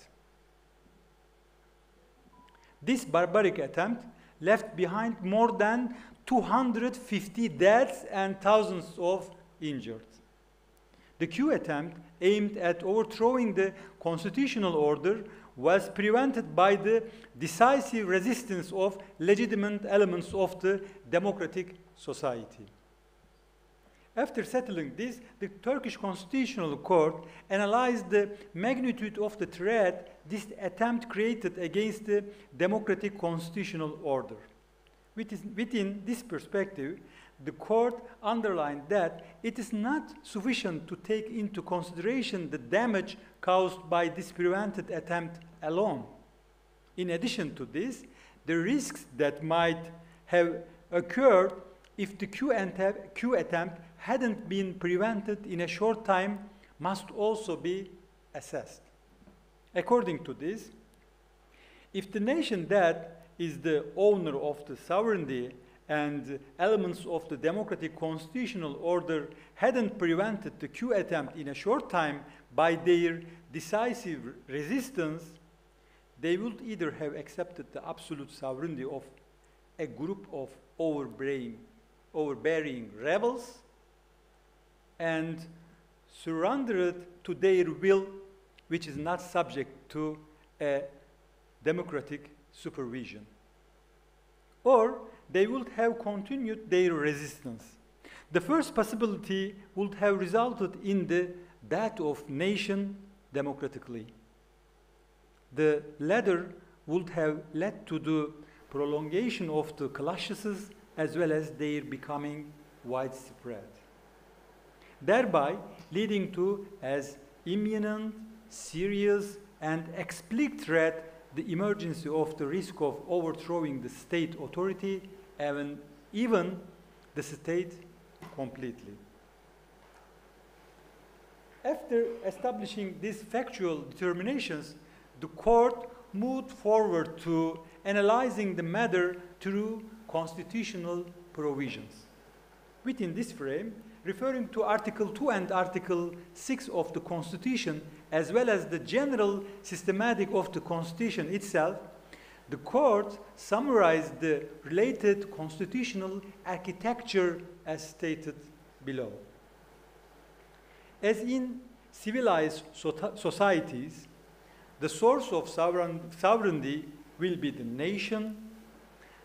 This barbaric attempt left behind more than 250 deaths and thousands of injured. The coup attempt aimed at overthrowing the constitutional order was prevented by the decisive resistance of legitimate elements of the democratic society. After settling this, the Turkish Constitutional Court analyzed the magnitude of the threat this attempt created against the democratic constitutional order. Within this perspective, the court underlined that it is not sufficient to take into consideration the damage caused by this prevented attempt alone. In addition to this, the risks that might have occurred if the coup attempt hadn't been prevented in a short time must also be assessed. According to this, if the nation that is the owner of the sovereignty and elements of the democratic constitutional order hadn't prevented the coup attempt in a short time by their decisive resistance, they would either have accepted the absolute sovereignty of a group of overbearing rebels and surrendered to their will, which is not subject to a democratic supervision. Or they would have continued their resistance. The first possibility would have resulted in the death of nation democratically. The latter would have led to the prolongation of the clashes as well as their becoming widespread, thereby leading to as imminent, serious, and explicit threat the emergence of the risk of overthrowing the state authority, even the state completely. After establishing these factual determinations, the court moved forward to analyzing the matter through constitutional provisions. Within this frame, referring to Article 2 and Article 6 of the Constitution, as well as the general systematic of the Constitution itself, the court summarized the related constitutional architecture as stated below. As in civilized societies, the source of sovereignty will be the nation.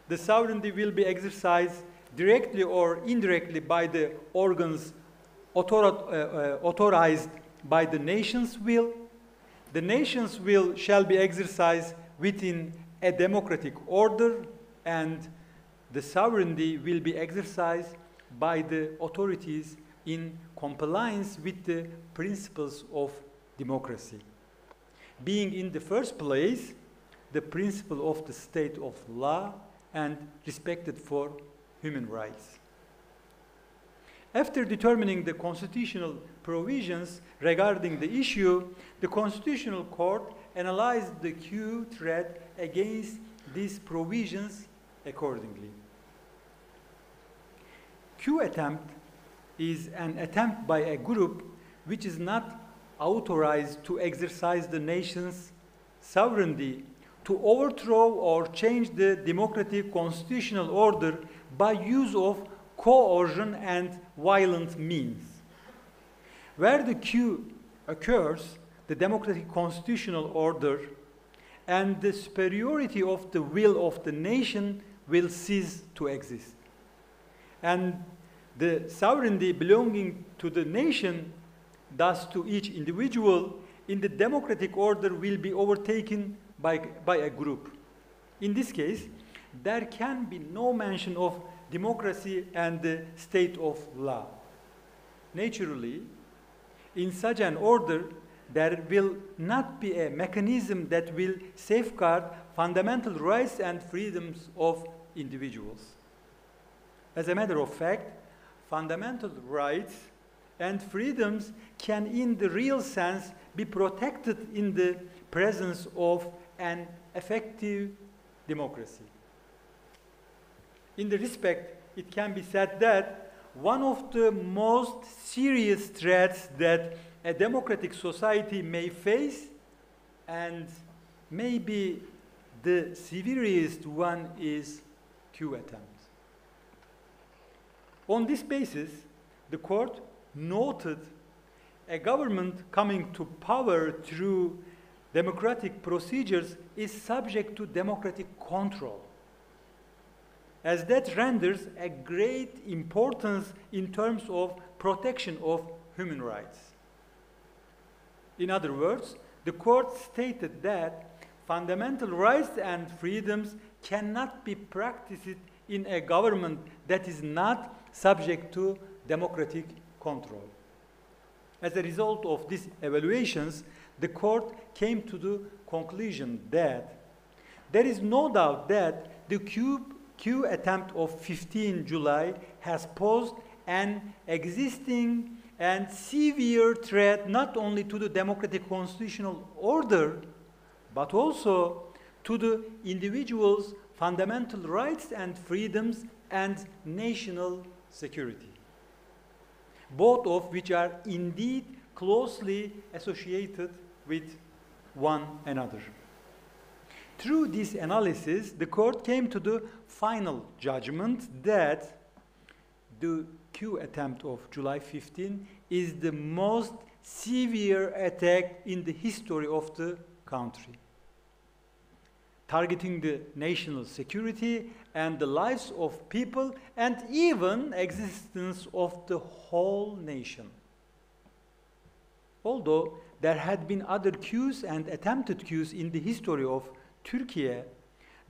The sovereignty will be exercised directly or indirectly by the organs authorized by the nation's will. The nation's will shall be exercised within a democratic order, and the sovereignty will be exercised by the authorities in compliance with the principles of democracy, being in the first place the principle of the state of law and respected for human rights. After determining the constitutional provisions regarding the issue, the Constitutional Court analyzed the coup threat against these provisions accordingly. Coup attempt is an attempt by a group which is not authorized to exercise the nation's sovereignty to overthrow or change the democratic constitutional order by use of coercion and violent means. Where the coup occurs, the democratic constitutional order and the superiority of the will of the nation will cease to exist. And the sovereignty belonging to the nation, thus to each individual, in the democratic order will be overtaken by a group. In this case, there can be no mention of democracy and the state of law. Naturally, in such an order, there will not be a mechanism that will safeguard fundamental rights and freedoms of individuals. As a matter of fact, fundamental rights and freedoms can, in the real sense, be protected in the presence of an effective democracy. In the respect, it can be said that one of the most serious threats that a democratic society may face, and maybe the severest one, is coup attempts. On this basis, the court noted a government coming to power through democratic procedures is subject to democratic control, as that renders a great importance in terms of protection of human rights. In other words, the court stated that fundamental rights and freedoms cannot be practiced in a government that is not subject to democratic control. As a result of these evaluations, the court came to the conclusion that there is no doubt that the coup attempt of 15 July has posed an existing and severe threat not only to the democratic constitutional order, but also to the individual's fundamental rights and freedoms and national security, both of which are indeed closely associated with one another. Through this analysis, the court came to the final judgment that the coup attempt of July 15 is the most severe attack in the history of the country, targeting the national security and the lives of people and even existence of the whole nation. Although there had been other coups and attempted coups in the history of Turkey,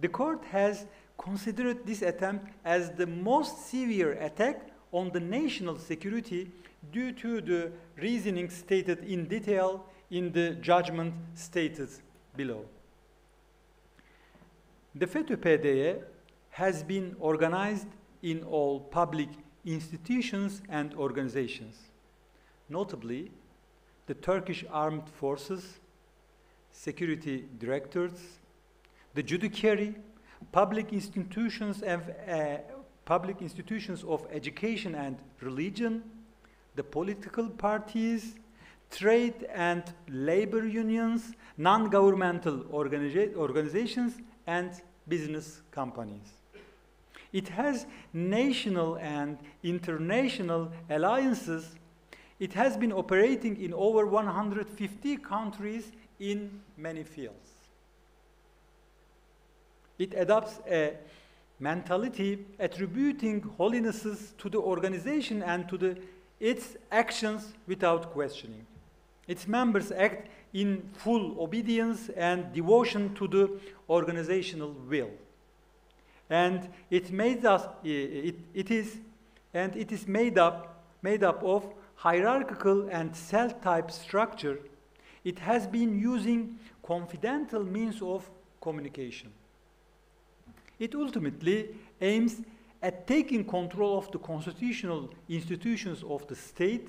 the court has considered this attempt as the most severe attack on the national security due to the reasoning stated in detail in the judgment stated below. The FETÖ-PDY has been organized in all public institutions and organizations, notably the Turkish Armed Forces, security directorates, the judiciary, public institutions of education and religion, the political parties, trade and labor unions, non-governmental organizations, and business companies. It has national and international alliances. It has been operating in over 150 countries in many fields. It adopts a mentality attributing holinesses to the organization and to its actions without questioning. Its members act in full obedience and devotion to the organizational will. And it is made up of hierarchical and cell-type structure. It has been using confidential means of communication. It ultimately aims at taking control of the constitutional institutions of the state,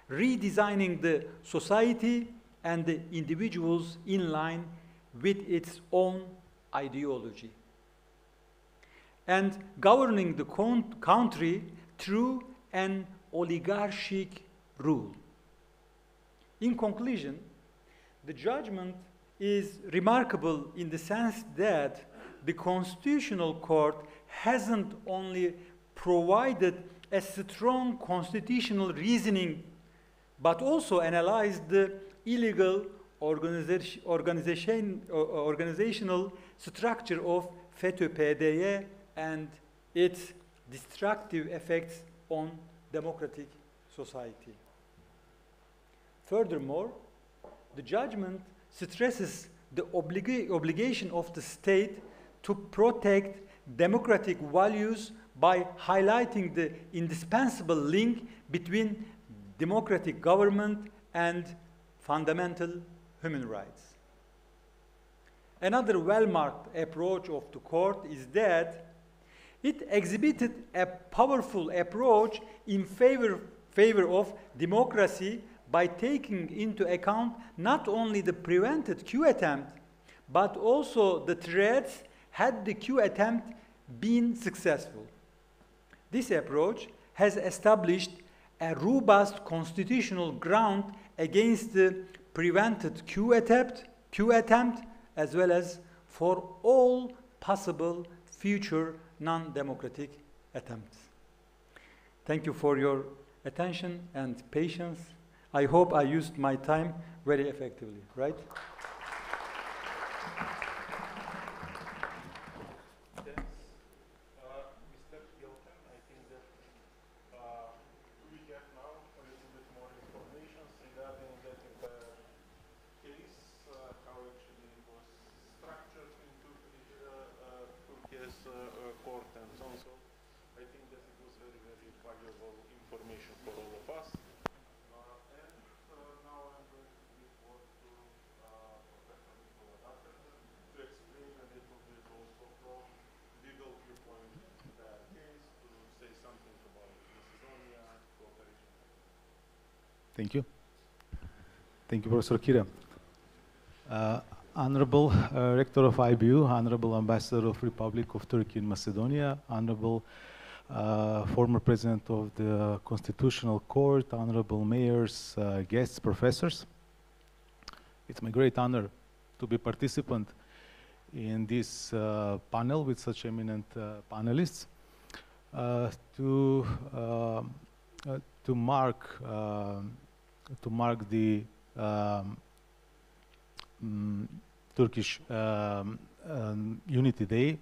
redesigning the society and the individuals in line with its own ideology, and governing the country through an oligarchic rule. In conclusion, the judgment is remarkable in the sense that the Constitutional Court hasn't only provided a strong constitutional reasoning, but also analyzed the illegal organizational structure of FETÖ-PDY and its destructive effects on democratic society. Furthermore, the judgment stresses the obligation of the state to protect democratic values by highlighting the indispensable link between democratic government and fundamental human rights. Another well-marked approach of the court is that it exhibited a powerful approach in favor of democracy by taking into account not only the prevented coup attempt, but also the threats had the coup attempt been successful. This approach has established a robust constitutional ground against the prevented coup attempt, as well as for all possible future non-democratic attempts. Thank you for your attention and patience. I hope I used my time very effectively, right?
Mr. Balkan, I think that we have now a little bit more information regarding that entire case, how actually it was structured in Turkey's court and so on. So I think that it was very, very valuable information for all of us. Now I'm going to give word to Professor to explain a little bit also from legal viewpoint the case, to say something about Macedonia cooperation.
Thank you. Thank you, Professor Kira. Honorable Rector of IBU, Honorable Ambassador of Republic of Turkey in Macedonia, Honorable former President of the Constitutional Court, Honorable Mayors, guests, professors. It's my great honor to be participant in this panel with such eminent panelists to mark the Turkish Unity Day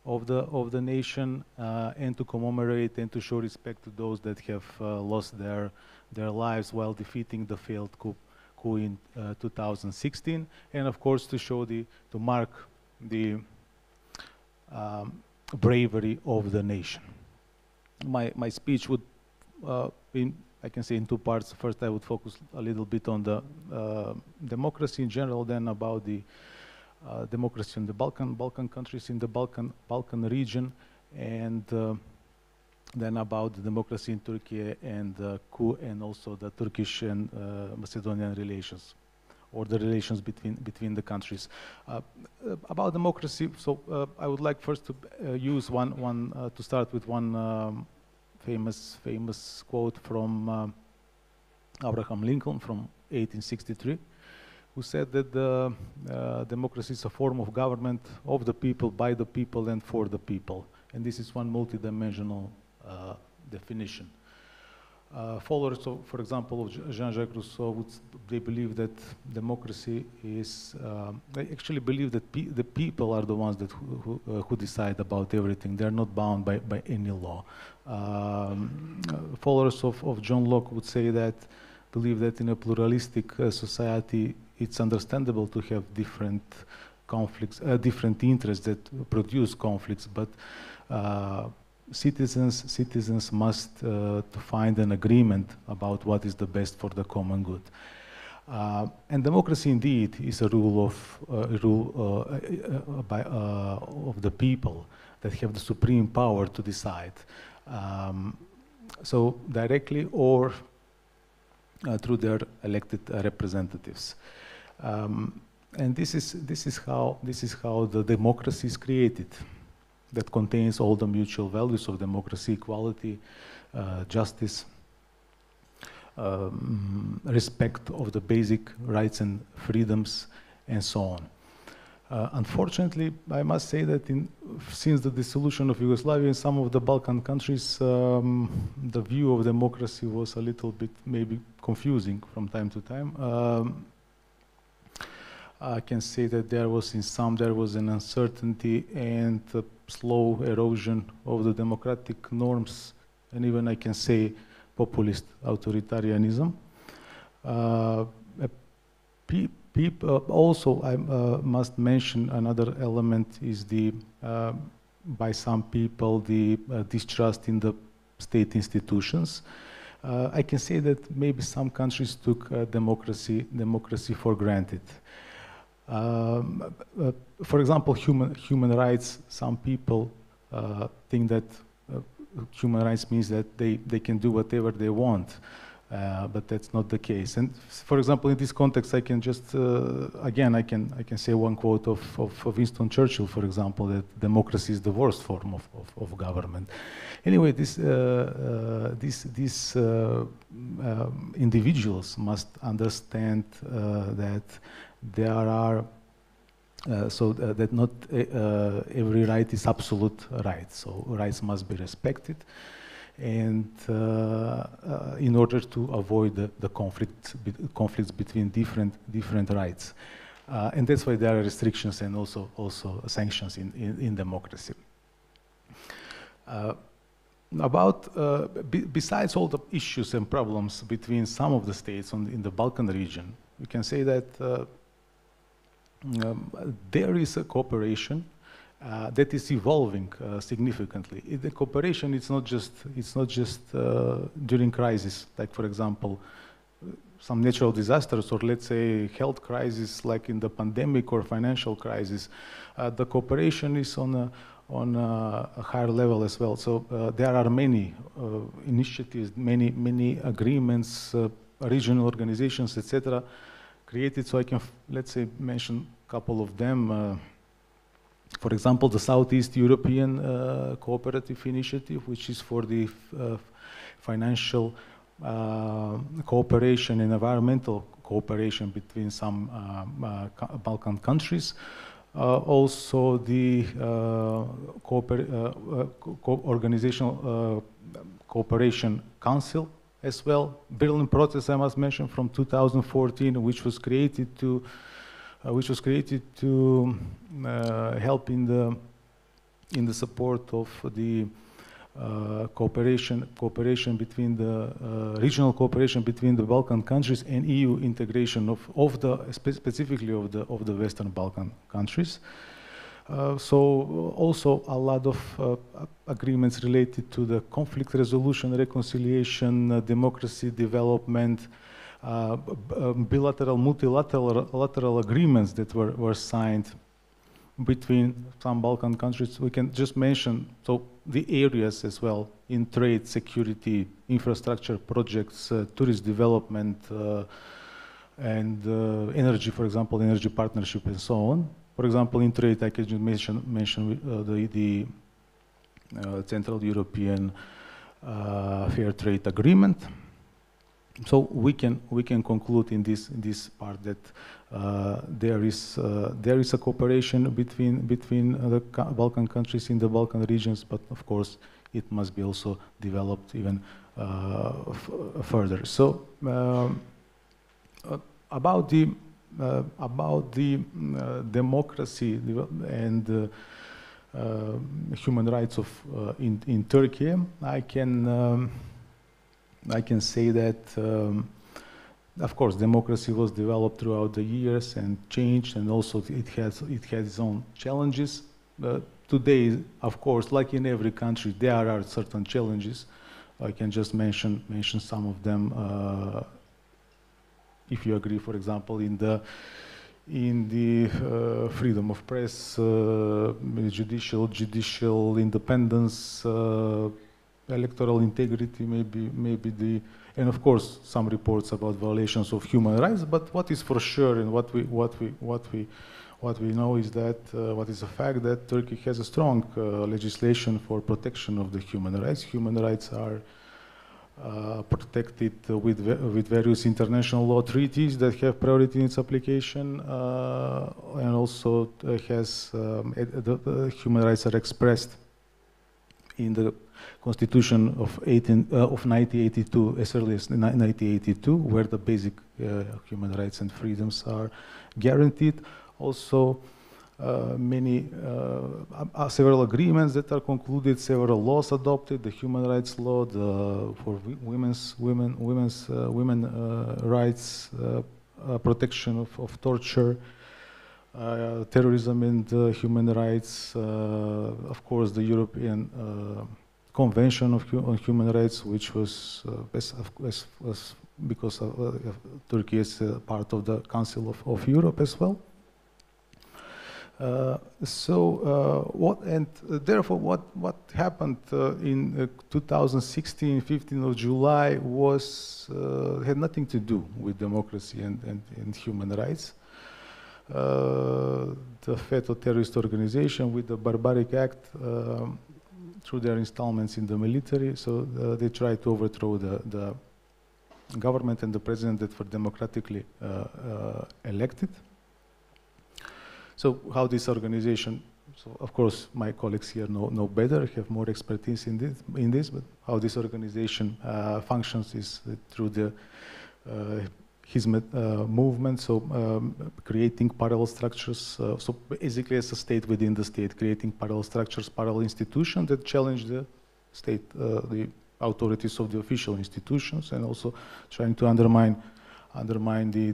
of the nation, and to commemorate and to show respect to those that have lost their lives while defeating the failed coup in 2016, and of course to mark the bravery of the nation. My speech would I can say in two parts. First, I would focus a little bit on the democracy in general, then about the democracy in the Balkan countries, in the Balkan region, and then about the democracy in Turkey and the coup, and also the Turkish and Macedonian relations, or the relations between the countries. About democracy, so I would like first to use to start with one famous quote from Abraham Lincoln from 1863, who said that democracy is a form of government of the people, by the people, and for the people. And this is one multidimensional definition. Followers of, for example, of Jean-Jacques Rousseau, they believe that democracy is, they actually believe that the people are the ones that who decide about everything. They're not bound by any law. Followers of John Locke would say that, believe that in a pluralistic society, it's understandable to have different conflicts, different interests that produce conflicts, but citizens must find an agreement about what is the best for the common good. And democracy indeed is a rule of the people that have the supreme power to decide. So directly or through their elected representatives. And this is how the democracy is created, that contains all the mutual values of democracy, equality, justice, respect of the basic rights and freedoms, and so on. Unfortunately, I must say that since the dissolution of Yugoslavia in some of the Balkan countries, the view of democracy was a little bit maybe confusing from time to time. I can say that there was an uncertainty and a slow erosion of the democratic norms, and even I can say populist authoritarianism. Also, I must mention another element is by some people, the distrust in the state institutions. I can say that maybe some countries took democracy for granted. For example, human rights, some people think that human rights means that they can do whatever they want, but that's not the case. And for example, in this context, I can just, again, I can say one quote of Winston Churchill, for example, that democracy is the worst form of government. Anyway, these individuals must understand that there are, that not every right is absolute right, so rights must be respected. and in order to avoid the conflicts between different rights. And that's why there are restrictions and also sanctions in democracy. Besides all the issues and problems between some of the states in the Balkan region, we can say that there is a cooperation that is evolving significantly. The cooperation, it's not just during crisis, like for example, some natural disasters, or let's say health crisis like in the pandemic or financial crisis. The cooperation is on a higher level as well. So there are many initiatives, many agreements, regional organizations, etc., created. So I can, let's say, mention a couple of them. For example, the Southeast European Cooperative Initiative, which is for the financial cooperation and environmental cooperation between some Balkan countries. Also the Organizational Cooperation Council as well. Berlin Process, I must mention, from 2014, which was created to help in the support of the cooperation between the regional cooperation between the Balkan countries and EU integration specifically of the Western Balkan countries. So also a lot of agreements related to the conflict resolution, reconciliation, democracy, development, bilateral, multilateral agreements that were signed between some Balkan countries. We can just mention the areas as well in trade, security, infrastructure projects, tourist development, and energy, for example, energy partnership and so on. For example, in trade, I can just mention the Central European Fair Trade Agreement. So we can conclude in this part that there is a cooperation between the Balkan countries in the Balkan regions, but of course it must be also developed even further. So about the democracy and human rights in Turkey, I can say that, of course, democracy was developed throughout the years and changed, and also it has its own challenges. Today, of course, like in every country, there are certain challenges. I can just mention some of them. If you agree, for example, in the freedom of press, judicial independence, electoral integrity, maybe and of course some reports about violations of human rights. But what is for sure, and what we know is that what is a fact, that Turkey has a strong legislation for protection of the human rights. Human rights are protected with various international law treaties that have priority in its application, and also the human rights are expressed in the Constitution of 1982, as early as 1982, where the basic human rights and freedoms are guaranteed. Also, several agreements that are concluded, several laws adopted, the human rights law, for women's rights, protection of torture, terrorism and human rights, of course the European Convention on Human Rights, which was because Turkey is part of the Council of Europe as well. Therefore, what happened in 2016, 15th of July, had nothing to do with democracy and human rights. The FETÖ terrorist organization, with the barbaric act, through their installments in the military, so they tried to overthrow the government and the president that were democratically elected. So how this organization so of course my colleagues here know better, have more expertise in this, but how this organization functions is through the movement, so creating parallel structures, so basically as a state within the state, creating parallel structures, parallel institutions that challenge the state, the authorities of the official institutions, and also trying to undermine the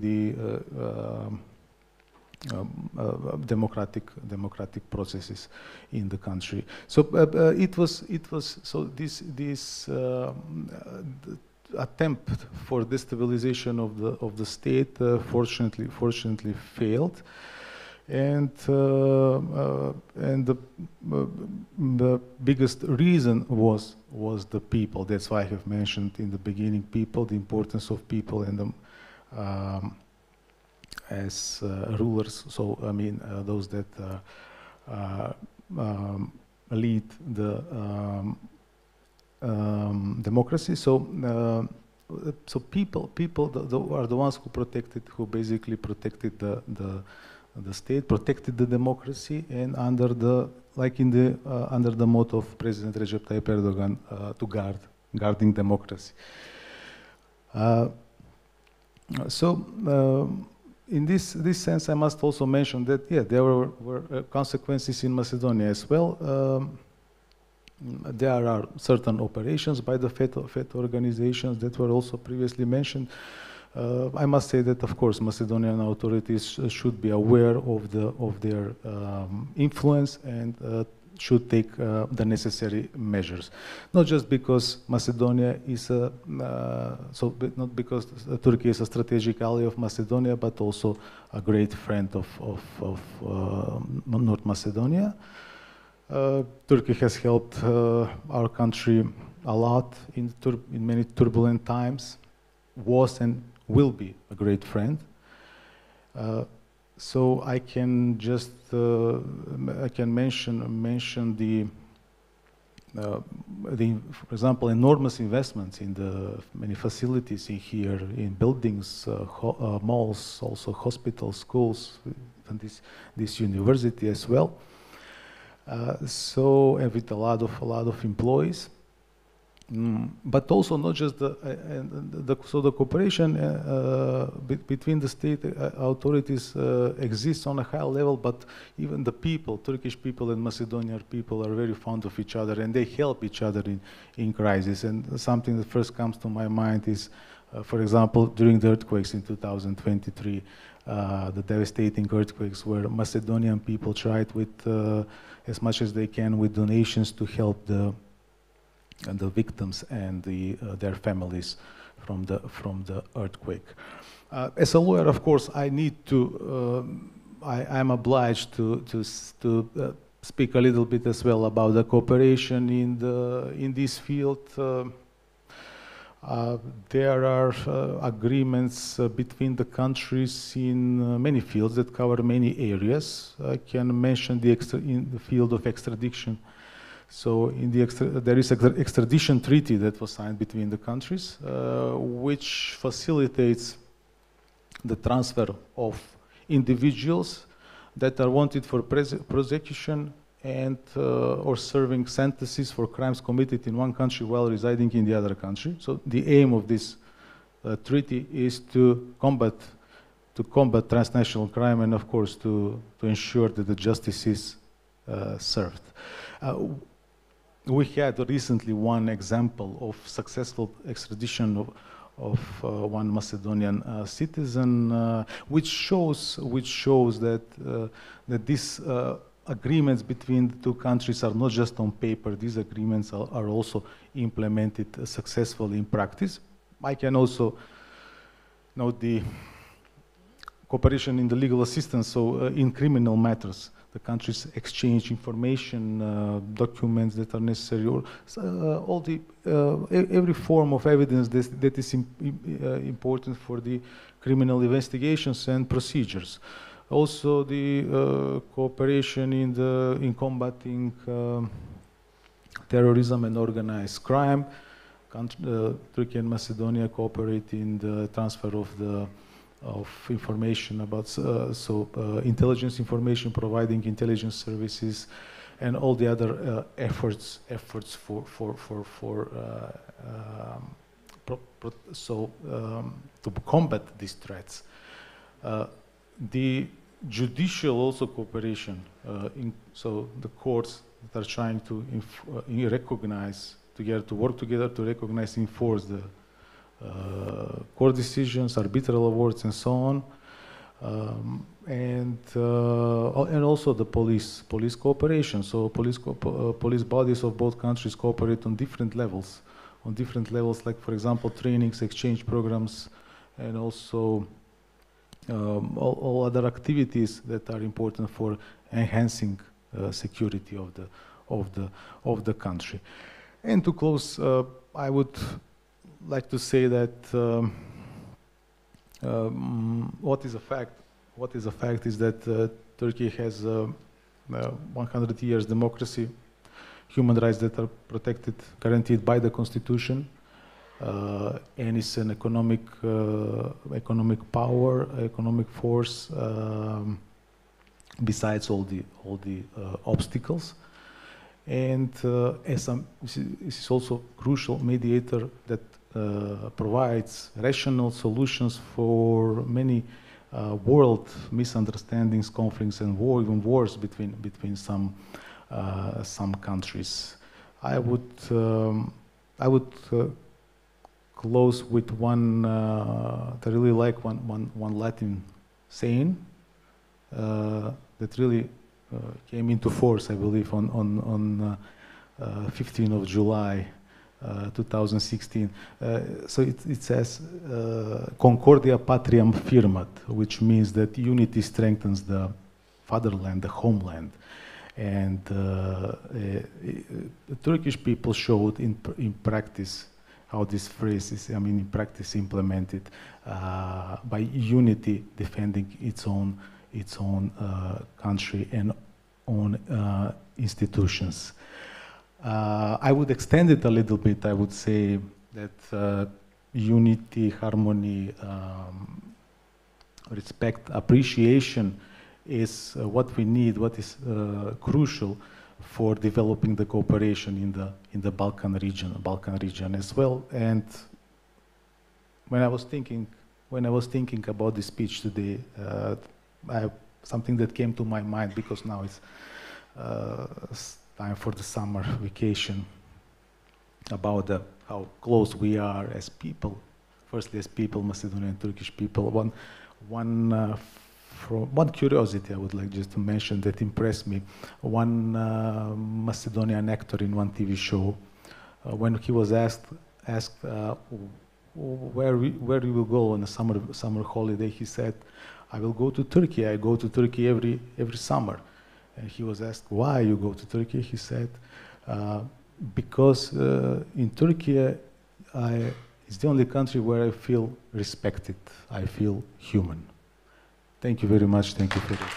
democratic processes in the country. So so this attempt for destabilization of the state fortunately failed, and the biggest reason was the people. That's why I have mentioned in the beginning people, the importance of people and the as rulers. So I mean those that lead the democracy. So people are the ones who basically protected the state, protected the democracy, and under the motto of President Recep Tayyip Erdogan, to guarding democracy. In this sense, I must also mention that there were consequences in Macedonia as well. There are certain operations by the FET organizations that were also previously mentioned. I must say that, of course, Macedonian authorities should be aware of their influence and should take the necessary measures. Not just because Macedonia is not because Turkey is a strategic ally of Macedonia, but also a great friend of North Macedonia. Turkey has helped our country a lot in many turbulent times, was and will be a great friend. So I can just mention for example, enormous investments in the many facilities in here, in buildings, malls, also hospitals, schools, and this university as well. So and with a lot of employees. But also not just the cooperation between the state authorities exists on a high level, but even the people, Turkish people and Macedonian people, are very fond of each other, and they help each other in crisis. And something that first comes to my mind is, for example, during the earthquakes in 2023, the devastating earthquakes, where Macedonian people tried with as much as they can with donations to help the victims and their families from the earthquake. As a lawyer, of course, I need to. I'm obliged to speak a little bit as well about the cooperation in this field. There are agreements between the countries in many fields that cover many areas. I can mention in the field of extradition. So there is an extradition treaty that was signed between the countries, which facilitates the transfer of individuals that are wanted for prosecution and or serving sentences for crimes committed in one country while residing in the other country. So the aim of this treaty is to combat transnational crime, and of course to ensure that the justice is served. We had recently one example of successful extradition of one Macedonian citizen, which shows that these agreements between the two countries are not just on paper. These agreements are also implemented successfully in practice. I can also note the cooperation in the legal assistance, so in criminal matters. The countries exchange information, documents that are necessary, or every form of evidence that is important for the criminal investigations and procedures. Also, the cooperation in combating terrorism and organized crime. Turkey and Macedonia cooperate in the transfer of the of information about intelligence information, providing intelligence services, and all the other efforts to combat these threats. The judicial also cooperation, so the courts that are trying to recognize together, to work together to recognize, enforce the court decisions, arbitral awards, and so on, and also the police cooperation. So police bodies of both countries cooperate on different levels, like, for example, trainings, exchange programs, and also all other activities that are important for enhancing security of the country. And to close, I would like to say that what is a fact is that Turkey has 100 years democracy, human rights that are protected, guaranteed by the constitution, and it's an economic power, economic force, besides all the obstacles. And this is also crucial mediator that provides rational solutions for many world misunderstandings, conflicts, and even wars between some countries. I would close with one. I really like one Latin saying that really came into force, I believe, on 15th of July, 2016. So it says, "Concordia patriam firmat," which means that unity strengthens the fatherland, the homeland. And the Turkish people showed in practice how this phrase is, in practice implemented by unity, defending its own country and own institutions. I would extend it a little bit. I would say that unity, harmony, respect, appreciation is what we need, what is crucial for developing the cooperation in the Balkan region as well. And when I was thinking about this speech today, something that came to my mind, because now it's time for the summer vacation, about how close we are as people. Firstly, as people, Macedonian and Turkish people. One curiosity I would like just to mention that impressed me. One Macedonian actor in one TV show, when he was asked where you will go on a summer holiday, he said, "I will go to Turkey. I go to Turkey every summer." And he was asked, "Why you go to Turkey?" He said, "Because in Turkey, it's the only country where I feel respected. I feel human." Thank you very much. Thank you for that.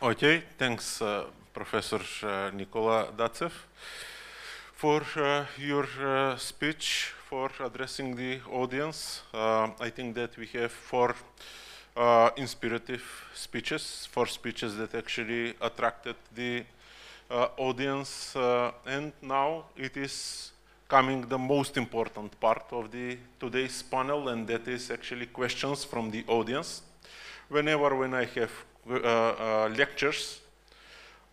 Okay, thanks, Professor Nikola Dacev, for your speech, for addressing the audience. I think that we have four inspirative speeches, four speeches that actually attracted the audience, and now it is coming the most important part of today's panel, and that is actually questions from the audience. When I have lectures,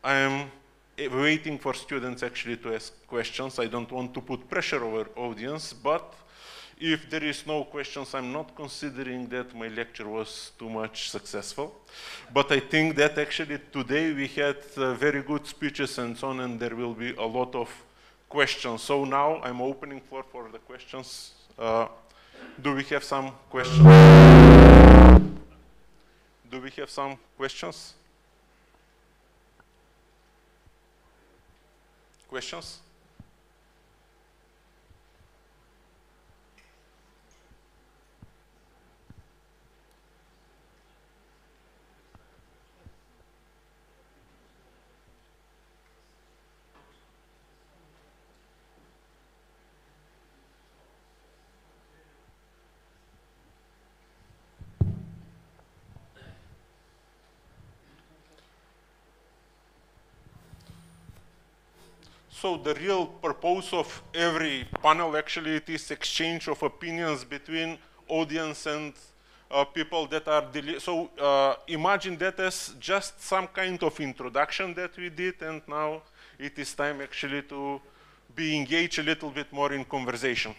I am waiting for students actually to ask questions. I don't want to put pressure over audience, but if there is no questions, I'm not considering that my lecture was too much successful. But I think that actually today we had very good speeches and so on, and there will be a lot of questions. So now I'm opening floor for the questions. Do we have some questions? Do we have some questions? Questions? so the real purpose of every panel actually it is exchange of opinions between audience and people that are so imagine that as just some kind of introduction that we did, and now it is time actually to be engaged a little bit more in conversation.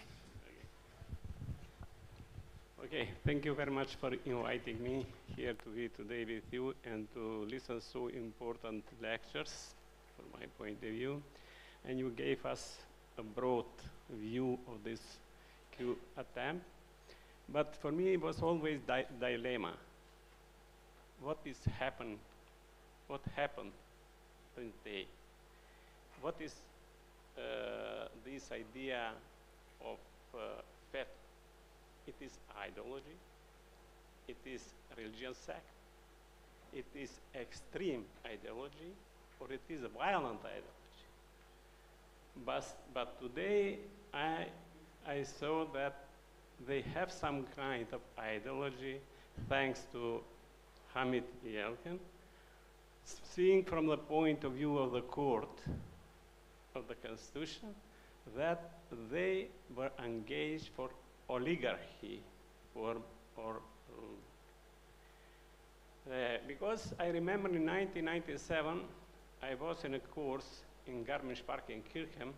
Okay, thank you very much for inviting me here to be today with you and to listen so important lectures from my point of view. And you gave us a broad view of this Q attempt. But for me, it was always dilemma. What happened today? What is this idea of faith? It is ideology, it is religious sect, it is extreme ideology, or it is a violent ideology. But today I saw that they have some kind of ideology thanks to Hamid Yelkin, seeing from the point of view of the court of the Constitution that they were engaged for oligarchy, because I remember in 1997, I was in a course in Garmisch-Park in Kirchheim.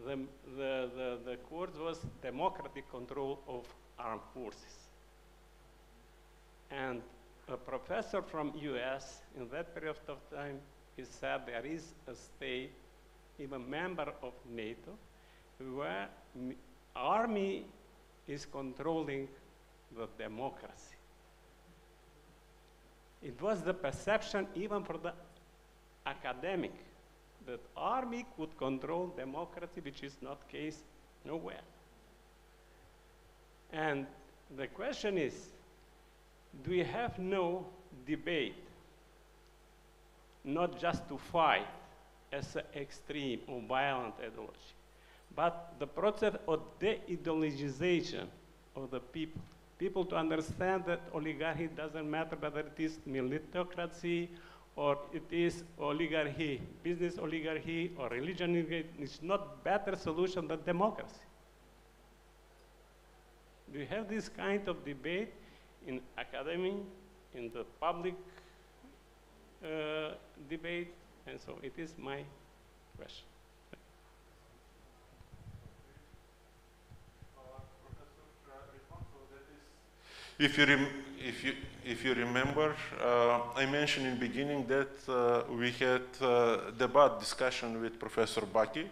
The course was democratic control of armed forces. And a professor from US in that period of time, he said there is a state, even member of NATO, where army is controlling the democracy. It was the perception even for the academic that army could control democracy, which is not case nowhere. And the question is, do we have no debate, not just to fight as an extreme or violent ideology, but the process of de-ideologization of the people. People to understand that oligarchy doesn't matter whether it is militocracy or it is oligarchy, business oligarchy or religion oligarchy. It's not better solution than democracy. Do you have this kind of debate in academy, in the public debate? And so it is my question.
If you remember, I mentioned in the beginning that we had debate discussion with Professor Baki,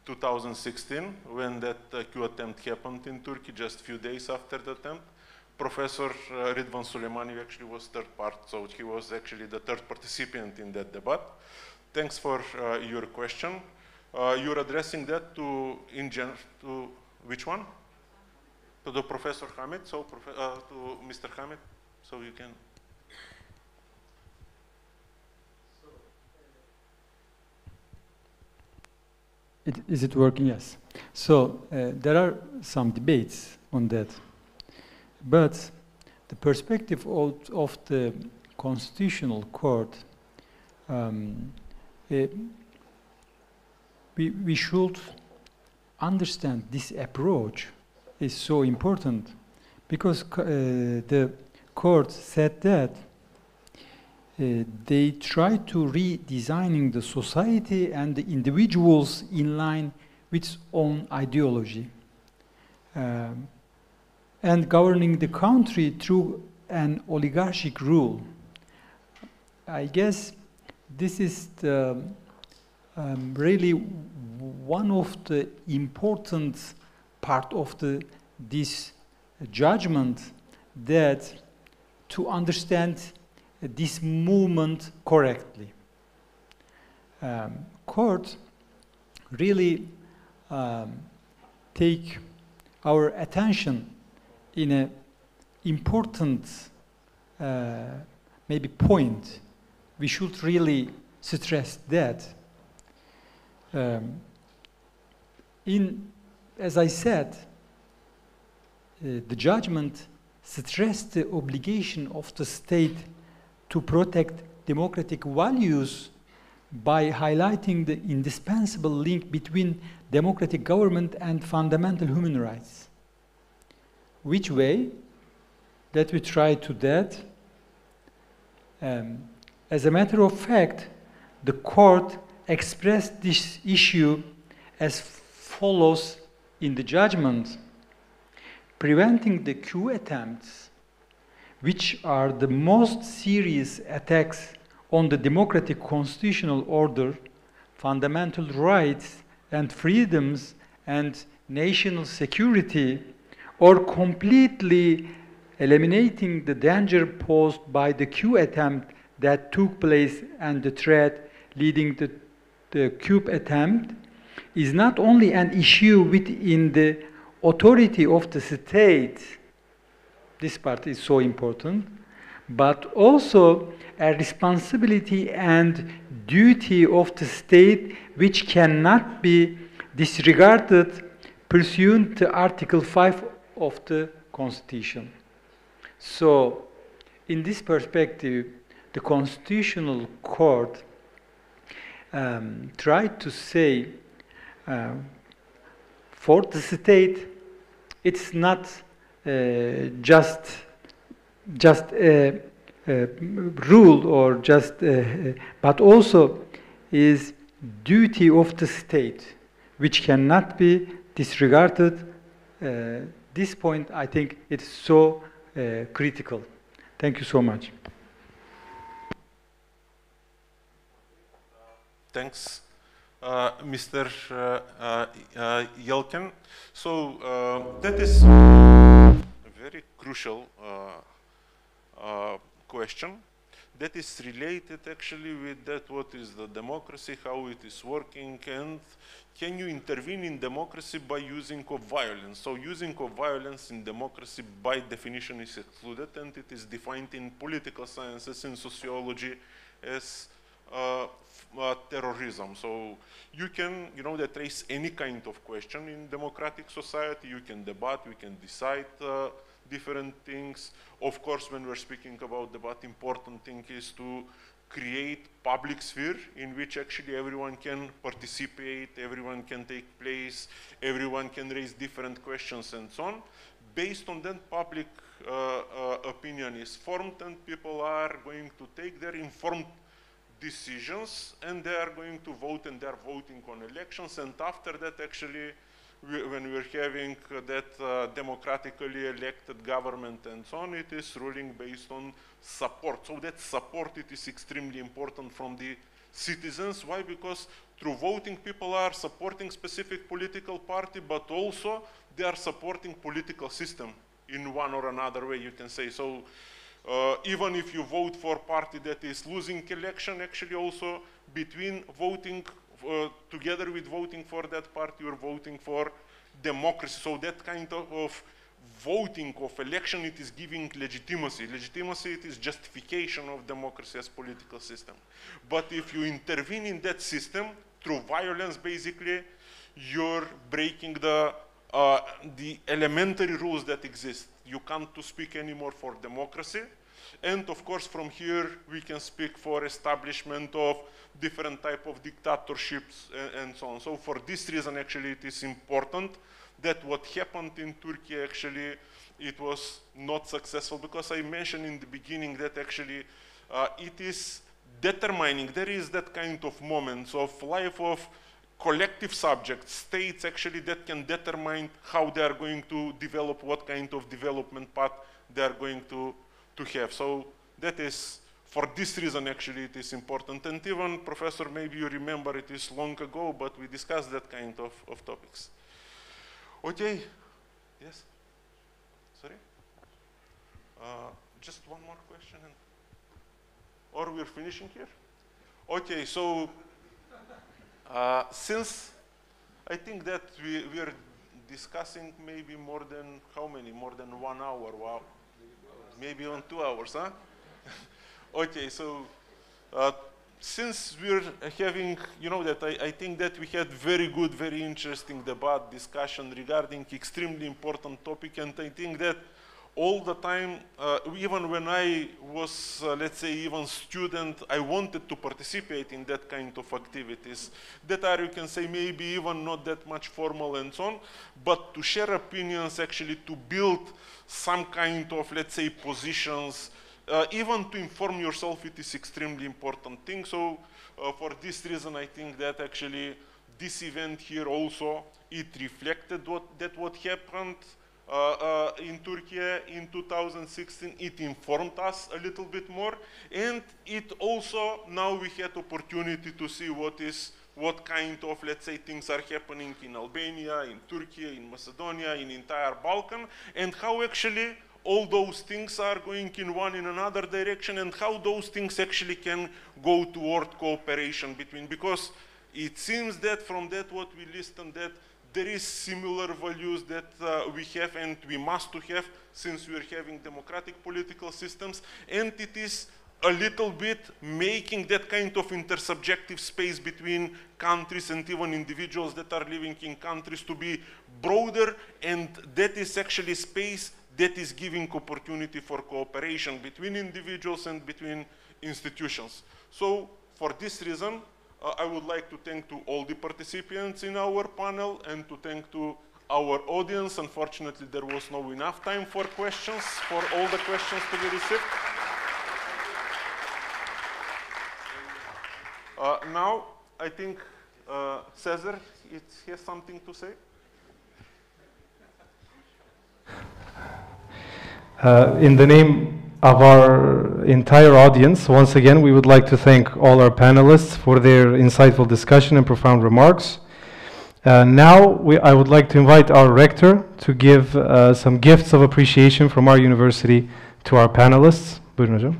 2016, when that Q attempt happened in Turkey, just a few days after the attempt. Professor Ridvan Suleimani actually was third part, so he was actually the third participant in that debate. Thanks for your question. You're addressing that to which one? To the Professor Hamid, so to Mr. Hamid, so you can.
Is it working? Yes. So there are some debates on that, but the perspective of the Constitutional Court, we should understand this approach is so important, because the court said that they try to redesigning the society and the individuals in line with its own ideology, and governing the country through an oligarchic rule. I guess this is the, really one of the important part of this judgment, that to understand this movement correctly. Court really take our attention in an important maybe point. We should really stress that. As I said, the judgment stressed the obligation of the state to protect democratic values by highlighting the indispensable link between democratic government and fundamental human rights. Which way? Let me try to that. As a matter of fact, the court expressed this issue as follows in the judgment: preventing the coup attempts, which are the most serious attacks on the democratic constitutional order, fundamental rights and freedoms, and national security, or completely eliminating the danger posed by the coup attempt that took place and the threat leading to the coup attempt, is not only an issue within the authority of the state, this part is so important, but also a responsibility and duty of the state which cannot be disregarded pursuant to Article 5 of the Constitution. So, in this perspective, the Constitutional Court tried to say for the state, it's not just a rule or just, but also is duty of the state, which cannot be disregarded. This point, I think, it's so critical. Thank you so much.
Thanks, Mr. Yelkin. So that is a very crucial question that is related actually with that, what is the democracy, how it is working, and can you intervene in democracy by using of violence? So using of violence in democracy by definition is excluded, and it is defined in political sciences, in sociology, as terrorism. So you can, that raise any kind of question in democratic society. You can debate, we can decide different things. Of course, when we're speaking about debate, important thing is to create public sphere in which actually everyone can participate, everyone can take place, everyone can raise different questions and so on. Based on that, public opinion is formed, and people are going to take their informed decisions, and they are going to vote, and they are voting on elections. And after that, actually, when we're having that democratically elected government and so on, it is ruling based on support. So that support, it is extremely important from the citizens. Why? Because through voting, people are supporting specific political party, but also they are supporting political system in one or another way, you can say. So even if you vote for a party that is losing election, actually also between voting together with voting for that party, you're voting for democracy. So that kind of voting of election, it is giving legitimacy. Legitimacy, it is justification of democracy as political system. But if you intervene in that system through violence, basically, you're breaking the elementary rules that exist. You can't speak anymore for democracy. And of course, from here, we can speak for establishment of different type of dictatorships and so on. So for this reason, actually, it is important that what happened in Turkey, actually, it was not successful, because I mentioned in the beginning that actually it is determining, there is that kind of moments of life of collective subjects, states actually, that can determine how they are going to develop, what kind of development path they are going to have. So that is, for this reason, actually, it is important. And even, Professor, maybe you remember, it is long ago, but we discussed that kind of topics. Okay, yes? Sorry? Just one more question, or we're finishing here? Okay, so since I think that we are discussing maybe more than, how many? More than 1 hour, wow. Maybe on 2 hours, huh? Okay, so since we're having, that I think that we had very good, very interesting debate, discussion regarding extremely important topic, and I think that all the time, even when I was, let's say, even student, I wanted to participate in that kind of activities that are, you can say, maybe even not that much formal and so on, but to share opinions, actually to build some kind of, let's say, positions, even to inform yourself, it is extremely important thing. So for this reason, I think that actually this event here also, it reflected what happened in Turkey in 2016. It informed us a little bit more, and it also, now we had opportunity to see what kind of, let's say, things are happening in Albania, in Turkey, in Macedonia, in entire Balkan, and how actually all those things are going in one in another direction, and how those things actually can go toward cooperation between, because it seems that from that what we listened, that there is similar values that we have and we must to have, since we are having democratic political systems, and it is a little bit making that kind of intersubjective space between countries and even individuals that are living in countries to be broader, and that is actually space that is giving opportunity for cooperation between individuals and between institutions. So for this reason, I would like to thank to all the participants in our panel and to thank to our audience. Unfortunately, there was no enough time for questions, for all the questions to be received. Now, I think Cesar has something to say.
In the name of our entire audience, once again, we would like to thank all our panelists for their insightful discussion and profound remarks. Now, I would like to invite our rector to give some gifts of appreciation from our university to our panelists. Buyurun hocam.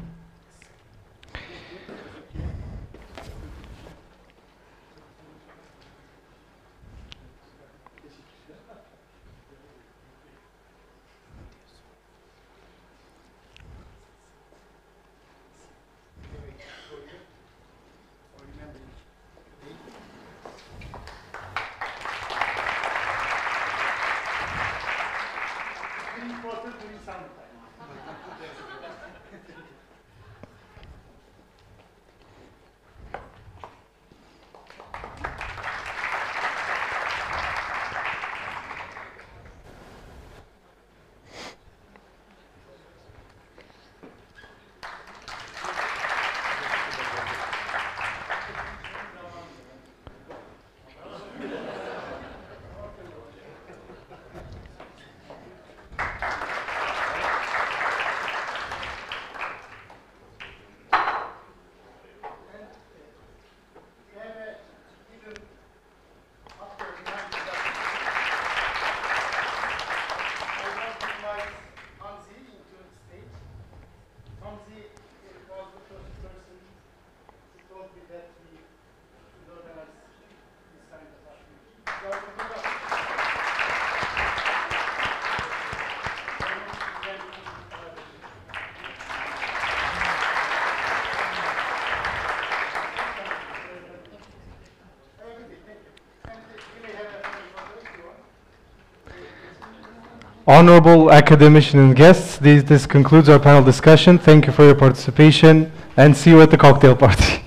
Honorable academician and guests, this concludes our panel discussion. Thank you for your participation and see you at the cocktail party.